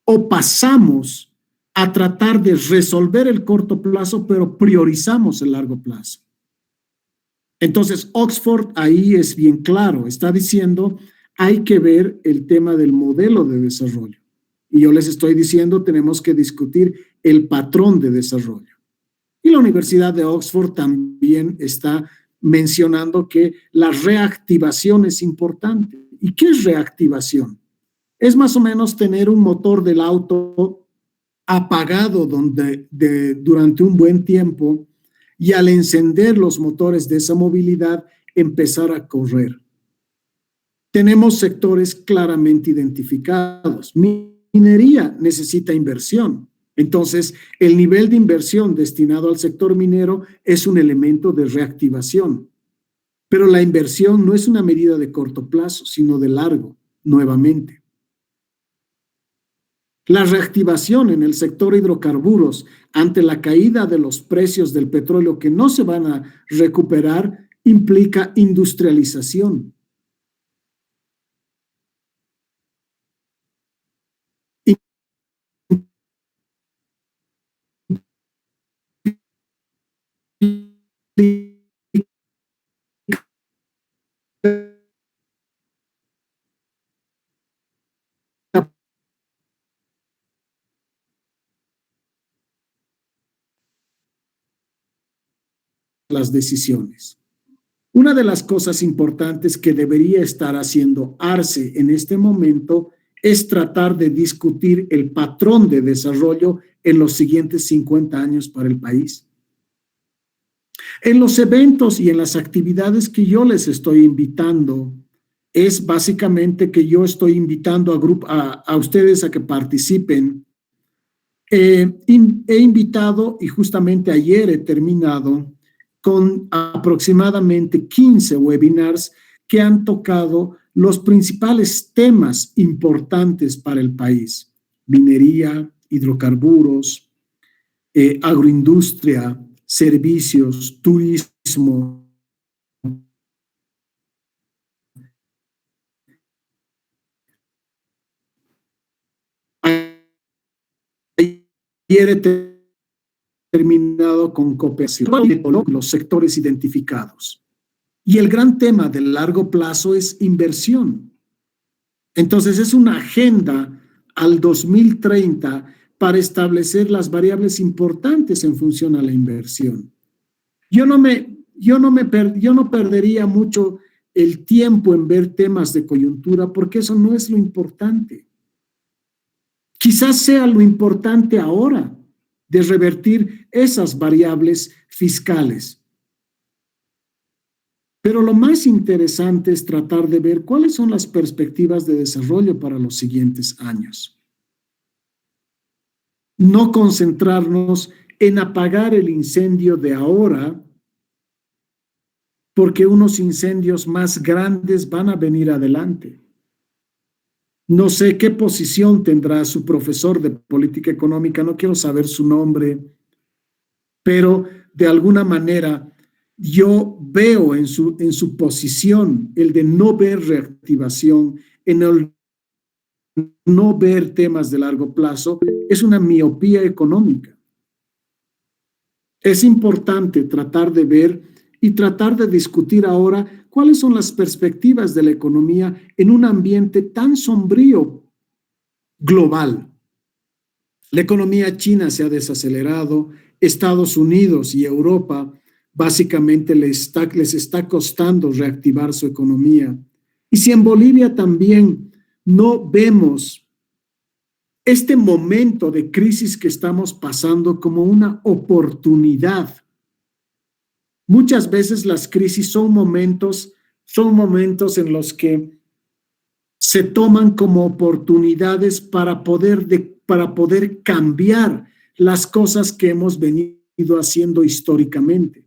o pasamos a tratar de resolver el corto plazo, pero priorizamos el largo plazo. Entonces, Oxford ahí es bien claro, está diciendo, hay que ver el tema del modelo de desarrollo. Y yo les estoy diciendo, tenemos que discutir el patrón de desarrollo. Y la Universidad de Oxford también está mencionando que la reactivación es importante. ¿Y qué es reactivación? Es más o menos tener un motor del auto apagado durante un buen tiempo y al encender los motores de esa movilidad empezar a correr. Tenemos sectores claramente identificados. Minería necesita inversión. Entonces, el nivel de inversión destinado al sector minero es un elemento de reactivación. Pero la inversión no es una medida de corto plazo, sino de largo, nuevamente. La reactivación en el sector hidrocarburos ante la caída de los precios del petróleo que no se van a recuperar implica industrialización. Las decisiones. Una de las cosas importantes que debería estar haciendo ARCE en este momento es tratar de discutir el patrón de desarrollo en los siguientes 50 años para el país. En los eventos y en las actividades que yo les estoy invitando, es básicamente que yo estoy invitando a ustedes a que participen. He invitado y justamente ayer he terminado con aproximadamente 15 webinars que han tocado los principales temas importantes para el país: minería, hidrocarburos, agroindustria, servicios, turismo. Ayer he terminado con cooperación, los sectores identificados. Y el gran tema del largo plazo es inversión. Entonces es una agenda al 2030 para establecer las variables importantes en función a la inversión. Yo no perdería mucho el tiempo en ver temas de coyuntura porque eso no es lo importante. Quizás sea lo importante ahora de revertir esas variables fiscales. Pero lo más interesante es tratar de ver cuáles son las perspectivas de desarrollo para los siguientes años. No concentrarnos en apagar el incendio de ahora, porque unos incendios más grandes van a venir adelante. No sé qué posición tendrá su profesor de política económica, no quiero saber su nombre, pero de alguna manera yo veo en su posición el de no ver reactivación, en el no ver temas de largo plazo, es una miopía económica. Es importante tratar de ver y tratar de discutir ahora cuáles son las perspectivas de la economía en un ambiente tan sombrío global. La economía china se ha desacelerado, Estados Unidos y Europa básicamente les está costando reactivar su economía. Y si en Bolivia también no vemos este momento de crisis que estamos pasando como una oportunidad. Muchas veces las crisis son momentos en los que se toman como oportunidades para poder cambiar las cosas que hemos venido venido haciendo históricamente.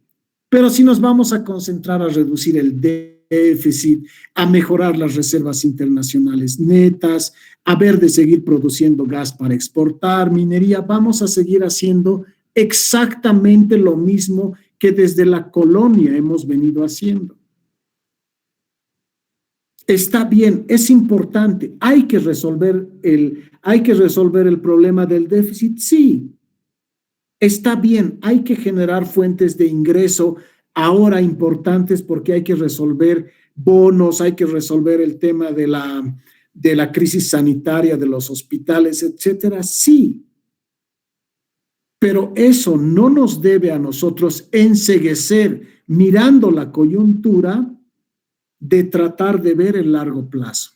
Pero si nos vamos a concentrar a reducir el déficit, a mejorar las reservas internacionales netas, a ver de seguir produciendo gas para exportar, minería, vamos a seguir haciendo exactamente lo mismo que desde la colonia hemos venido haciendo. Está bien, es importante, hay que resolver el problema del déficit, sí. Está bien, hay que generar fuentes de ingreso ahora importantes porque hay que resolver bonos, hay que resolver el tema de la crisis sanitaria de los hospitales, etcétera. Sí, pero eso no nos debe a nosotros enceguecer mirando la coyuntura de tratar de ver el largo plazo.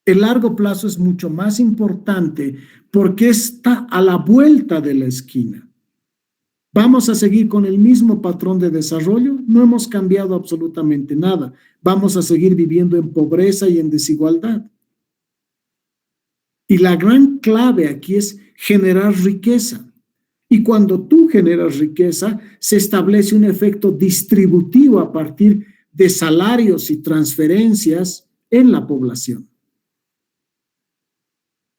El largo plazo es mucho más importante porque está a la vuelta de la esquina. ¿Vamos a seguir con el mismo patrón de desarrollo? No hemos cambiado absolutamente nada. Vamos a seguir viviendo en pobreza y en desigualdad. Y la gran clave aquí es generar riqueza. Y cuando tú generas riqueza, se establece un efecto distributivo a partir de salarios y transferencias en la población.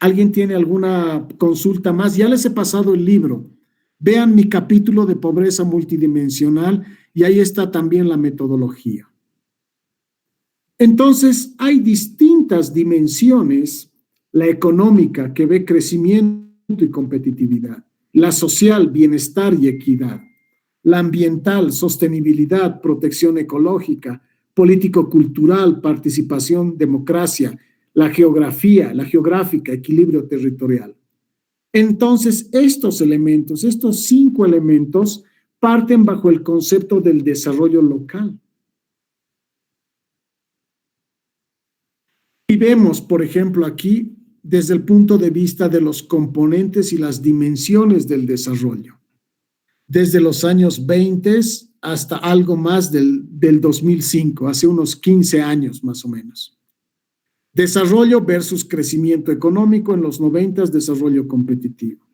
¿Alguien tiene alguna consulta más? Ya les he pasado el libro. Vean mi capítulo de pobreza multidimensional y ahí está también la metodología. Entonces, hay distintas dimensiones, la económica, que ve crecimiento y competitividad, la social, bienestar y equidad, la ambiental, sostenibilidad, protección ecológica, político-cultural, participación, democracia, la geográfica, equilibrio territorial. Entonces, estos elementos, estos 5 elementos, parten bajo el concepto del desarrollo local. Y vemos, por ejemplo, aquí, desde el punto de vista de los componentes y las dimensiones del desarrollo, desde los años 20 hasta algo más del 2005, hace unos 15 años más o menos. Desarrollo versus crecimiento económico, en los 90, desarrollo competitivo.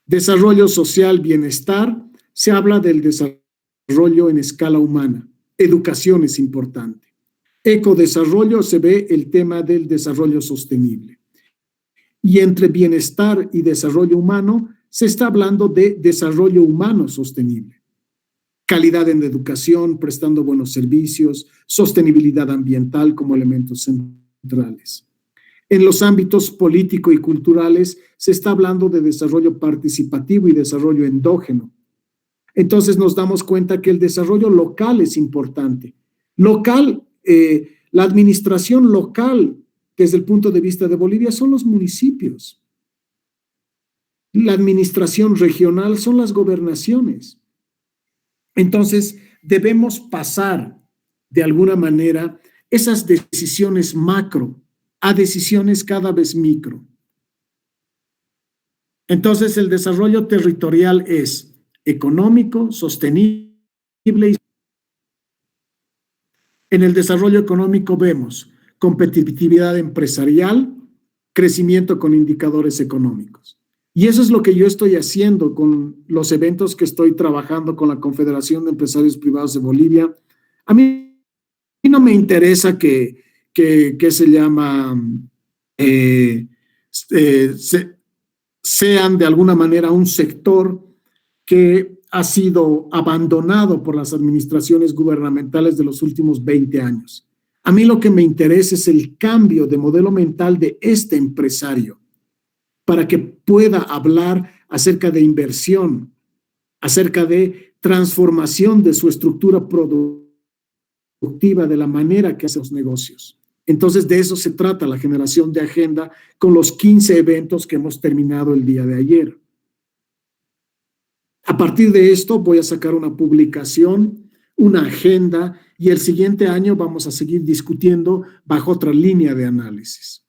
Desarrollo social, bienestar, se habla del desarrollo en escala humana. Educación es importante. Ecodesarrollo, se ve el tema del desarrollo sostenible. Y entre bienestar y desarrollo humano, se está hablando de desarrollo humano sostenible. Calidad en educación, prestando buenos servicios, sostenibilidad ambiental como elementos centrales. En los ámbitos político y culturales se está hablando de desarrollo participativo y desarrollo endógeno. Entonces nos damos cuenta que el desarrollo local es importante. La administración local, desde el punto de vista de Bolivia, son los municipios. La administración regional son las gobernaciones. Entonces debemos pasar de alguna manera esas decisiones macro a decisiones cada vez micro. Entonces, el desarrollo territorial es económico, sostenible. En el desarrollo económico vemos competitividad empresarial, crecimiento con indicadores económicos. Y eso es lo que yo estoy haciendo con los eventos que estoy trabajando con la Confederación de Empresarios Privados de Bolivia. A mí no me interesa que se llama, sean de alguna manera un sector que ha sido abandonado por las administraciones gubernamentales de los últimos 20 años. A mí lo que me interesa es el cambio de modelo mental de este empresario para que pueda hablar acerca de inversión, acerca de transformación de su estructura productiva, de la manera que hace los negocios. Entonces, de eso se trata la generación de agenda con los 15 eventos que hemos terminado el día de ayer. A partir de esto voy a sacar una publicación, una agenda, y el siguiente año vamos a seguir discutiendo bajo otra línea de análisis.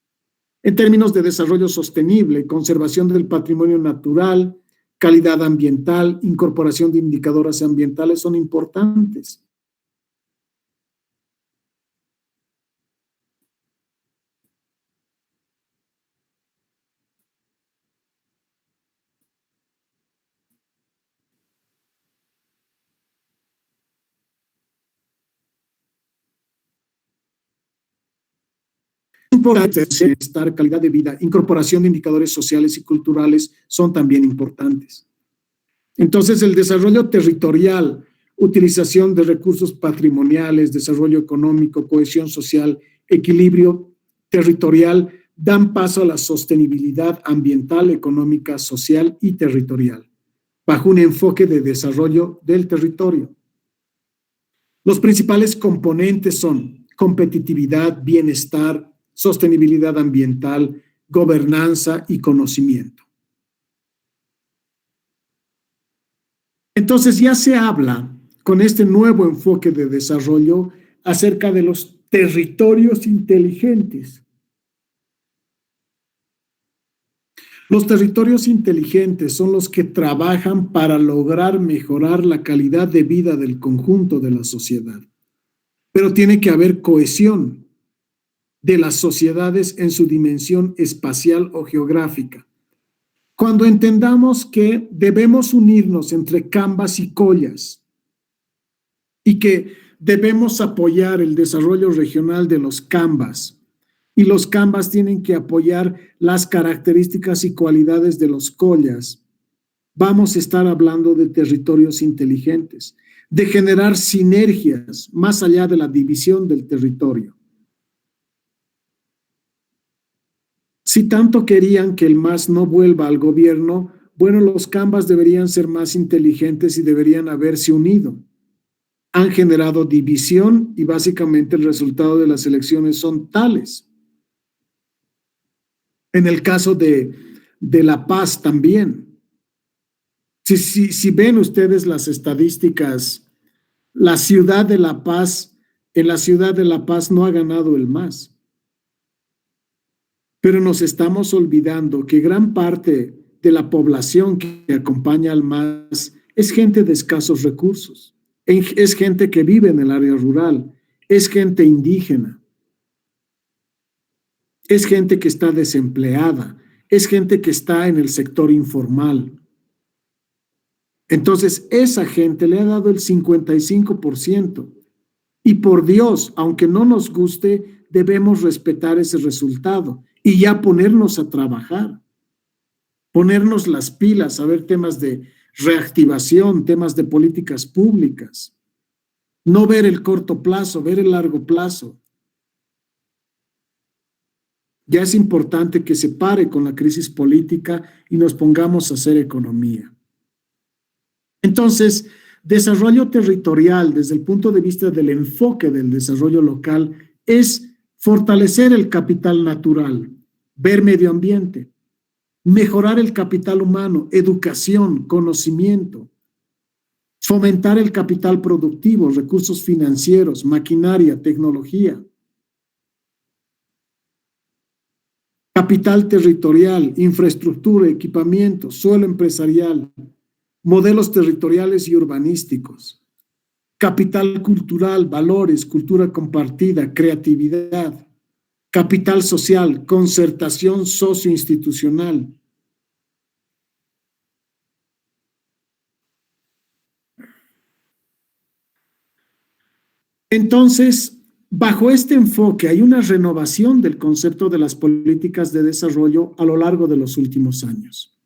En términos de desarrollo sostenible, conservación del patrimonio natural, calidad ambiental, incorporación de indicadores ambientales son importantes. Bienestar, calidad de vida, incorporación de indicadores sociales y culturales son también importantes. Entonces, el desarrollo territorial, utilización de recursos patrimoniales, desarrollo económico, cohesión social, equilibrio territorial, dan paso a la sostenibilidad ambiental, económica, social y territorial, bajo un enfoque de desarrollo del territorio. Los principales componentes son competitividad, bienestar, sostenibilidad ambiental, gobernanza y conocimiento. Entonces ya se habla con este nuevo enfoque de desarrollo acerca de los territorios inteligentes. Los territorios inteligentes son los que trabajan para lograr mejorar la calidad de vida del conjunto de la sociedad. Pero tiene que haber cohesión de las sociedades en su dimensión espacial o geográfica. Cuando entendamos que debemos unirnos entre Cambas y Collas y que debemos apoyar el desarrollo regional de los Cambas, y los Cambas tienen que apoyar las características y cualidades de los Collas, vamos a estar hablando de territorios inteligentes, de generar sinergias más allá de la división del territorio. Si tanto querían que el MAS no vuelva al gobierno, bueno, los Cambas deberían ser más inteligentes y deberían haberse unido. Han generado división y básicamente el resultado de las elecciones son tales. En el caso de La Paz también. Si ven ustedes las estadísticas, la ciudad de La Paz, en la ciudad de La Paz no ha ganado el MAS. Pero nos estamos olvidando que gran parte de la población que acompaña al MAS es gente de escasos recursos, es gente que vive en el área rural, es gente indígena. Es gente que está desempleada, es gente que está en el sector informal. Entonces, esa gente le ha dado el 55%. Y por Dios, aunque no nos guste, debemos respetar ese resultado y ya ponernos a trabajar, ponernos las pilas, a ver temas de reactivación, temas de políticas públicas. No ver el corto plazo, ver el largo plazo. Ya es importante que se pare con la crisis política y nos pongamos a hacer economía. Entonces, desarrollo territorial desde el punto de vista del enfoque del desarrollo local es fortalecer el capital natural, ver medio ambiente, mejorar el capital humano, educación, conocimiento, fomentar el capital productivo, recursos financieros, maquinaria, tecnología. Capital territorial, infraestructura, equipamiento, suelo empresarial, modelos territoriales y urbanísticos. Capital cultural, valores, cultura compartida, creatividad. Capital social, concertación socioinstitucional. Entonces, bajo este enfoque hay una renovación del concepto de las políticas de desarrollo a lo largo de los últimos años.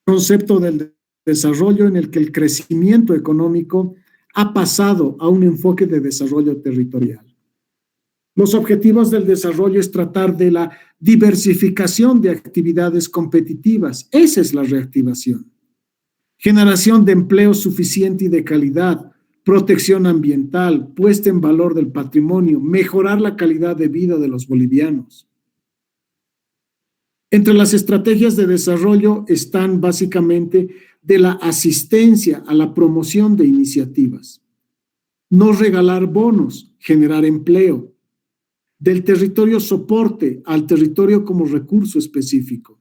Concepto del desarrollo en el que el crecimiento económico ha pasado a un enfoque de desarrollo territorial. Los objetivos del desarrollo es tratar de la diversificación de actividades competitivas. Esa es la reactivación. Generación de empleo suficiente y de calidad, protección ambiental, puesta en valor del patrimonio, mejorar la calidad de vida de los bolivianos. Entre las estrategias de desarrollo están básicamente de la asistencia a la promoción de iniciativas, no regalar bonos, generar empleo, del territorio soporte al territorio como recurso específico,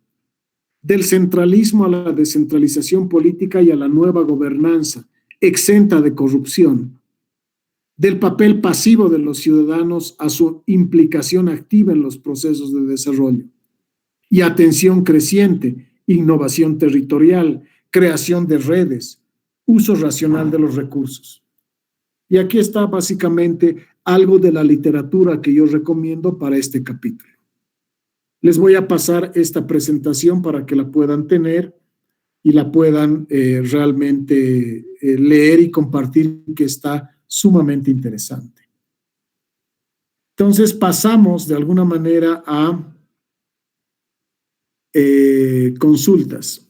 del centralismo a la descentralización política y a la nueva gobernanza, exenta de corrupción, del papel pasivo de los ciudadanos a su implicación activa en los procesos de desarrollo, y atención creciente, innovación territorial, creación de redes, uso racional de los recursos. Y aquí está básicamente algo de la literatura que yo recomiendo para este capítulo. Les voy a pasar esta presentación para que la puedan tener y la puedan realmente leer y compartir, que está sumamente interesante. Entonces pasamos de alguna manera a consultas.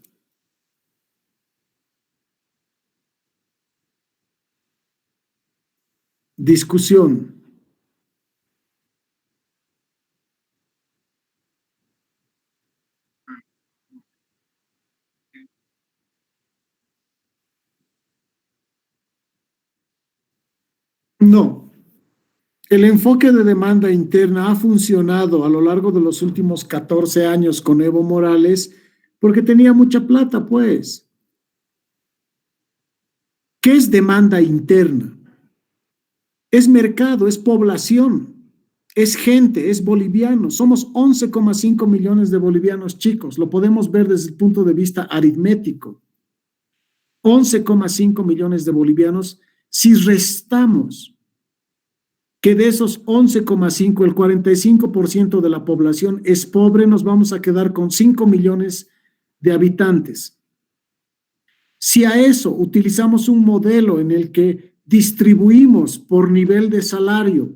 Discusión. No. El enfoque de demanda interna ha funcionado a lo largo de los últimos 14 años con Evo Morales porque tenía mucha plata, pues. ¿Qué es demanda interna? Es mercado, es población, es gente, es boliviano. Somos 11,5 millones de bolivianos, chicos. Lo podemos ver desde el punto de vista aritmético. 11,5 millones de bolivianos. Si restamos que de esos 11,5, el 45% de la población es pobre, nos vamos a quedar con 5 millones de habitantes. Si a eso utilizamos un modelo en el que distribuimos por nivel de salario,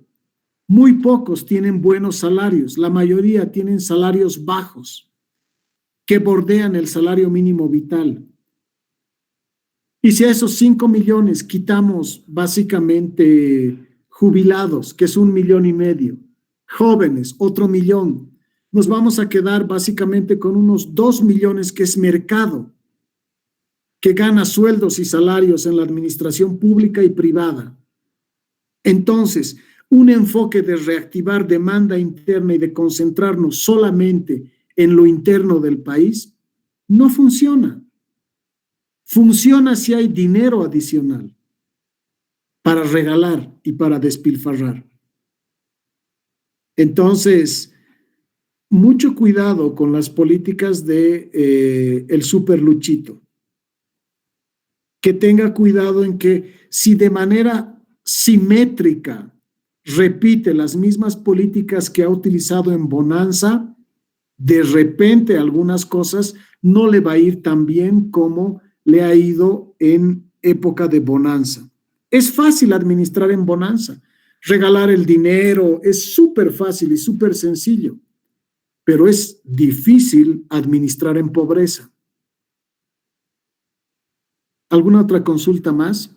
muy pocos tienen buenos salarios, la mayoría tienen salarios bajos que bordean el salario mínimo vital. Y si a esos 5 millones quitamos básicamente jubilados, que es 1,5 millones, jóvenes, otro 1 millón, nos vamos a quedar básicamente con unos 2 millones, que es mercado, que gana sueldos y salarios en la administración pública y privada. Entonces, un enfoque de reactivar demanda interna y de concentrarnos solamente en lo interno del país no funciona. Funciona si hay dinero adicional para regalar y para despilfarrar. Entonces, mucho cuidado con las políticas de el superluchito. Que tenga cuidado en que si de manera simétrica repite las mismas políticas que ha utilizado en bonanza, de repente algunas cosas no le va a ir tan bien como le ha ido en época de bonanza. Es fácil administrar en bonanza. Regalar el dinero es súper fácil y súper sencillo, pero es difícil administrar en pobreza. ¿Alguna otra consulta más?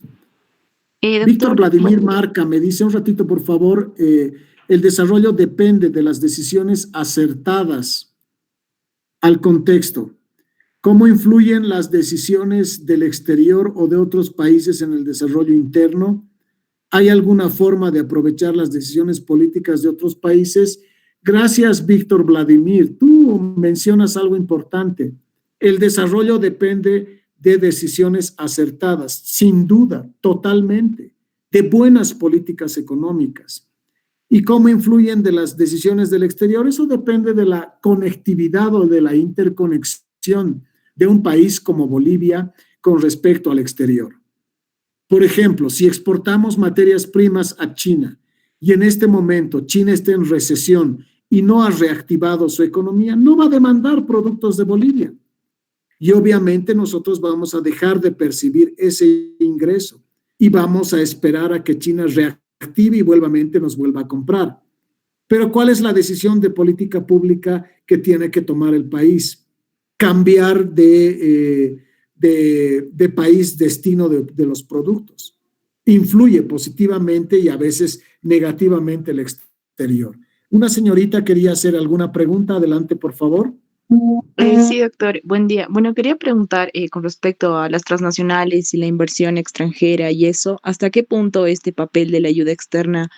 Víctor Vladimir Marca me dice un ratito, por favor, el desarrollo depende de las decisiones acertadas al contexto. ¿Cómo influyen las decisiones del exterior o de otros países en el desarrollo interno? ¿Hay alguna forma de aprovechar las decisiones políticas de otros países? Gracias, Víctor Vladimir. Tú mencionas algo importante. El desarrollo depende de decisiones acertadas, sin duda, totalmente, de buenas políticas económicas. ¿Y cómo influyen de las decisiones del exterior? Eso depende de la conectividad o de la interconexión de un país como Bolivia con respecto al exterior. Por ejemplo, si exportamos materias primas a China y en este momento China está en recesión y no ha reactivado su economía, no va a demandar productos de Bolivia. Y obviamente nosotros vamos a dejar de percibir ese ingreso y vamos a esperar a que China reactive y nos vuelva a comprar. Pero ¿cuál es la decisión de política pública que tiene que tomar el país? Cambiar de país destino de los productos. Influye positivamente y a veces negativamente el exterior. Una señorita quería hacer alguna pregunta. Adelante, por favor. Sí, doctor, buen día. Bueno, quería preguntar con respecto a las transnacionales y la inversión extranjera y eso, ¿hasta qué punto este papel de la ayuda externa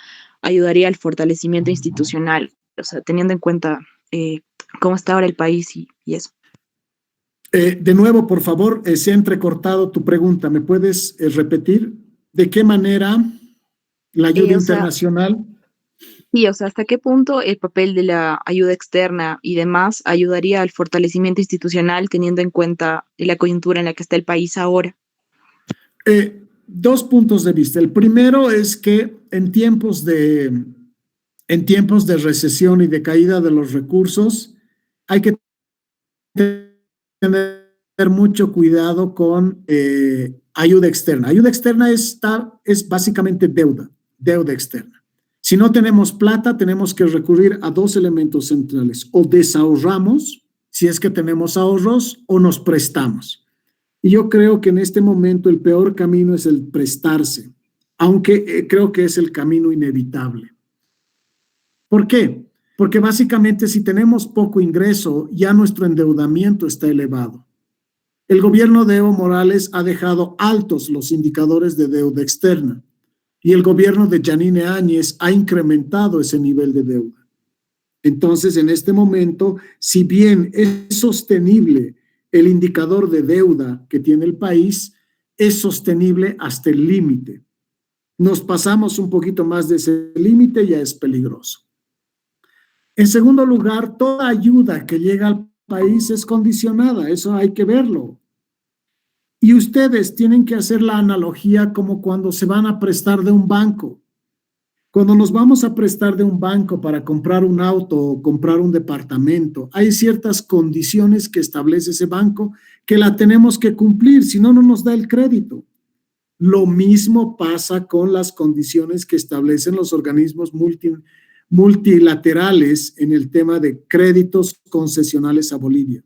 ayudaría al fortalecimiento institucional? O sea, teniendo en cuenta cómo está ahora el país y eso. De nuevo, por favor, se ha entrecortado tu pregunta. ¿Me puedes repetir de qué manera la ayuda internacional? Sí, o sea, ¿hasta qué punto el papel de la ayuda externa y demás ayudaría al fortalecimiento institucional teniendo en cuenta la coyuntura en la que está el país ahora? Dos puntos de vista. El primero es que en tiempos de recesión y de caída de los recursos, hay que tener mucho cuidado con ayuda externa. Ayuda externa es básicamente deuda externa. Si no tenemos plata, tenemos que recurrir a dos elementos centrales. O desahorramos, si es que tenemos ahorros, o nos prestamos. Y yo creo que en este momento el peor camino es el prestarse, aunque creo que es el camino inevitable. ¿Por qué? Porque básicamente si tenemos poco ingreso, ya nuestro endeudamiento está elevado. El gobierno de Evo Morales ha dejado altos los indicadores de deuda externa y el gobierno de Yanine Áñez ha incrementado ese nivel de deuda. Entonces, en este momento, si bien es sostenible el indicador de deuda que tiene el país, es sostenible hasta el límite. Nos pasamos un poquito más de ese límite, ya es peligroso. En segundo lugar, toda ayuda que llega al país es condicionada, eso hay que verlo. Y ustedes tienen que hacer la analogía como cuando se van a prestar de un banco. Cuando nos vamos a prestar de un banco para comprar un auto o comprar un departamento, hay ciertas condiciones que establece ese banco que la tenemos que cumplir, si no, no nos da el crédito. Lo mismo pasa con las condiciones que establecen los organismos multilaterales en el tema de créditos concesionales a Bolivia.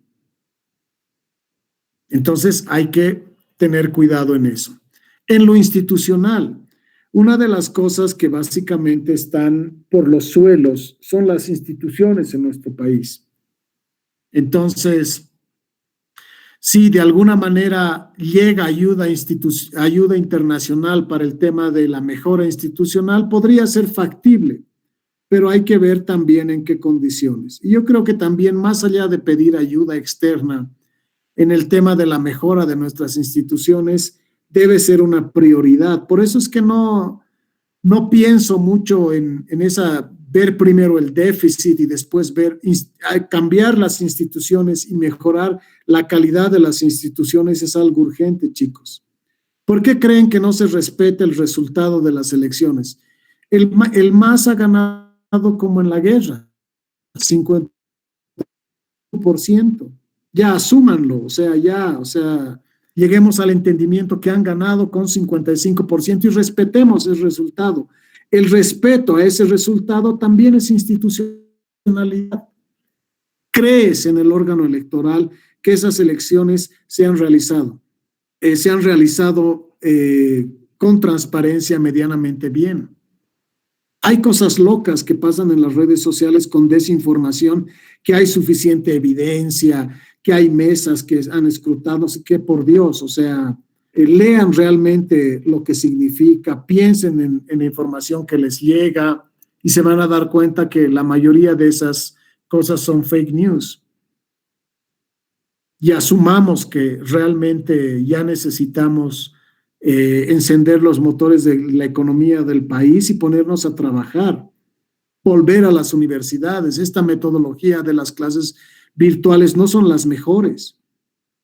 Entonces hay que tener cuidado en eso. En lo institucional, una de las cosas que básicamente están por los suelos son las instituciones en nuestro país. Entonces, si de alguna manera llega ayuda internacional para el tema de la mejora institucional, podría ser factible, pero hay que ver también en qué condiciones. Y yo creo que también, más allá de pedir ayuda externa en el tema de la mejora de nuestras instituciones, debe ser una prioridad. Por eso es que no pienso mucho en ver primero el déficit y después cambiar las instituciones y mejorar la calidad de las instituciones es algo urgente, chicos. ¿Por qué creen que no se respeta el resultado de las elecciones? El MAS ha ganado como en la guerra, 50%. Ya asúmanlo, lleguemos al entendimiento que han ganado con 55% y respetemos el resultado. El respeto a ese resultado también es institucionalidad. Crees en el órgano electoral que esas elecciones se han realizado con transparencia medianamente bien. Hay cosas locas que pasan en las redes sociales con desinformación, que hay suficiente evidencia, que hay mesas que han escrutado, que por Dios, lean realmente lo que significa, piensen en la información que les llega y se van a dar cuenta que la mayoría de esas cosas son fake news. Y asumamos que realmente ya necesitamos encender los motores de la economía del país y ponernos a trabajar, volver a las universidades. Esta metodología de las clases virtuales no son las mejores.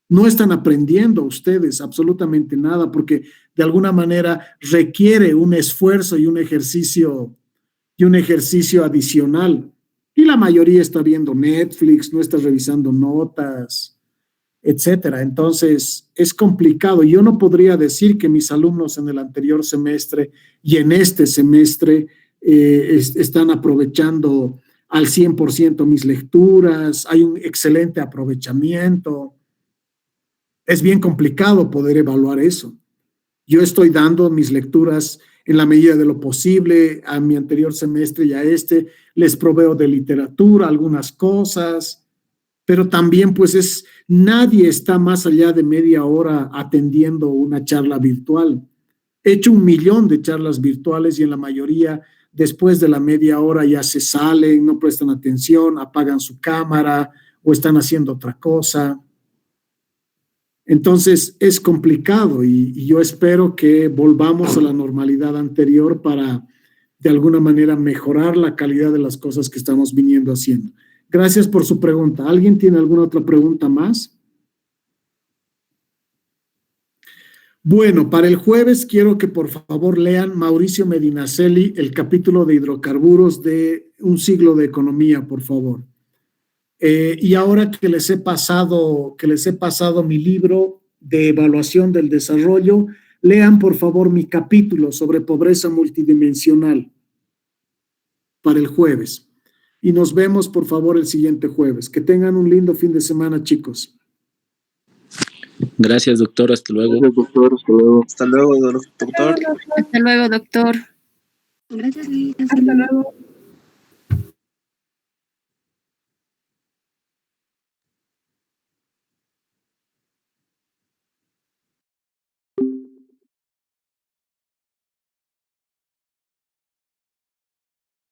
No están aprendiendo ustedes absolutamente nada porque de alguna manera requiere un esfuerzo y un ejercicio adicional. Y la mayoría está viendo Netflix, no está revisando notas, etcétera. Entonces, es complicado. Yo no podría decir que mis alumnos en el anterior semestre y en este semestre están aprovechando al 100% mis lecturas, hay un excelente aprovechamiento. Es bien complicado poder evaluar eso. Yo estoy dando mis lecturas en la medida de lo posible. A mi anterior semestre y a les proveo de literatura, algunas cosas, pero también pues nadie está más allá de media hora atendiendo una charla virtual. He hecho 1 millón de charlas virtuales y en la mayoría después de la media hora ya se salen, no prestan atención, apagan su cámara o están haciendo otra cosa. Entonces es complicado y yo espero que volvamos a la normalidad anterior para de alguna manera mejorar la calidad de las cosas que estamos viniendo haciendo. Gracias por su pregunta. ¿Alguien tiene alguna otra pregunta más? Bueno, para el jueves quiero que por favor lean Mauricio Medinaceli, el capítulo de hidrocarburos de Un siglo de economía, por favor. Y ahora que les he pasado mi libro de evaluación del desarrollo, lean por favor mi capítulo sobre pobreza multidimensional para el jueves. Y nos vemos por favor el siguiente jueves. Que tengan un lindo fin de semana, chicos. Gracias, doctor. Hasta luego. Gracias, doctor. Hasta luego. Hasta luego, doctor. Hasta luego, doctor. Gracias, Luis. Hasta luego.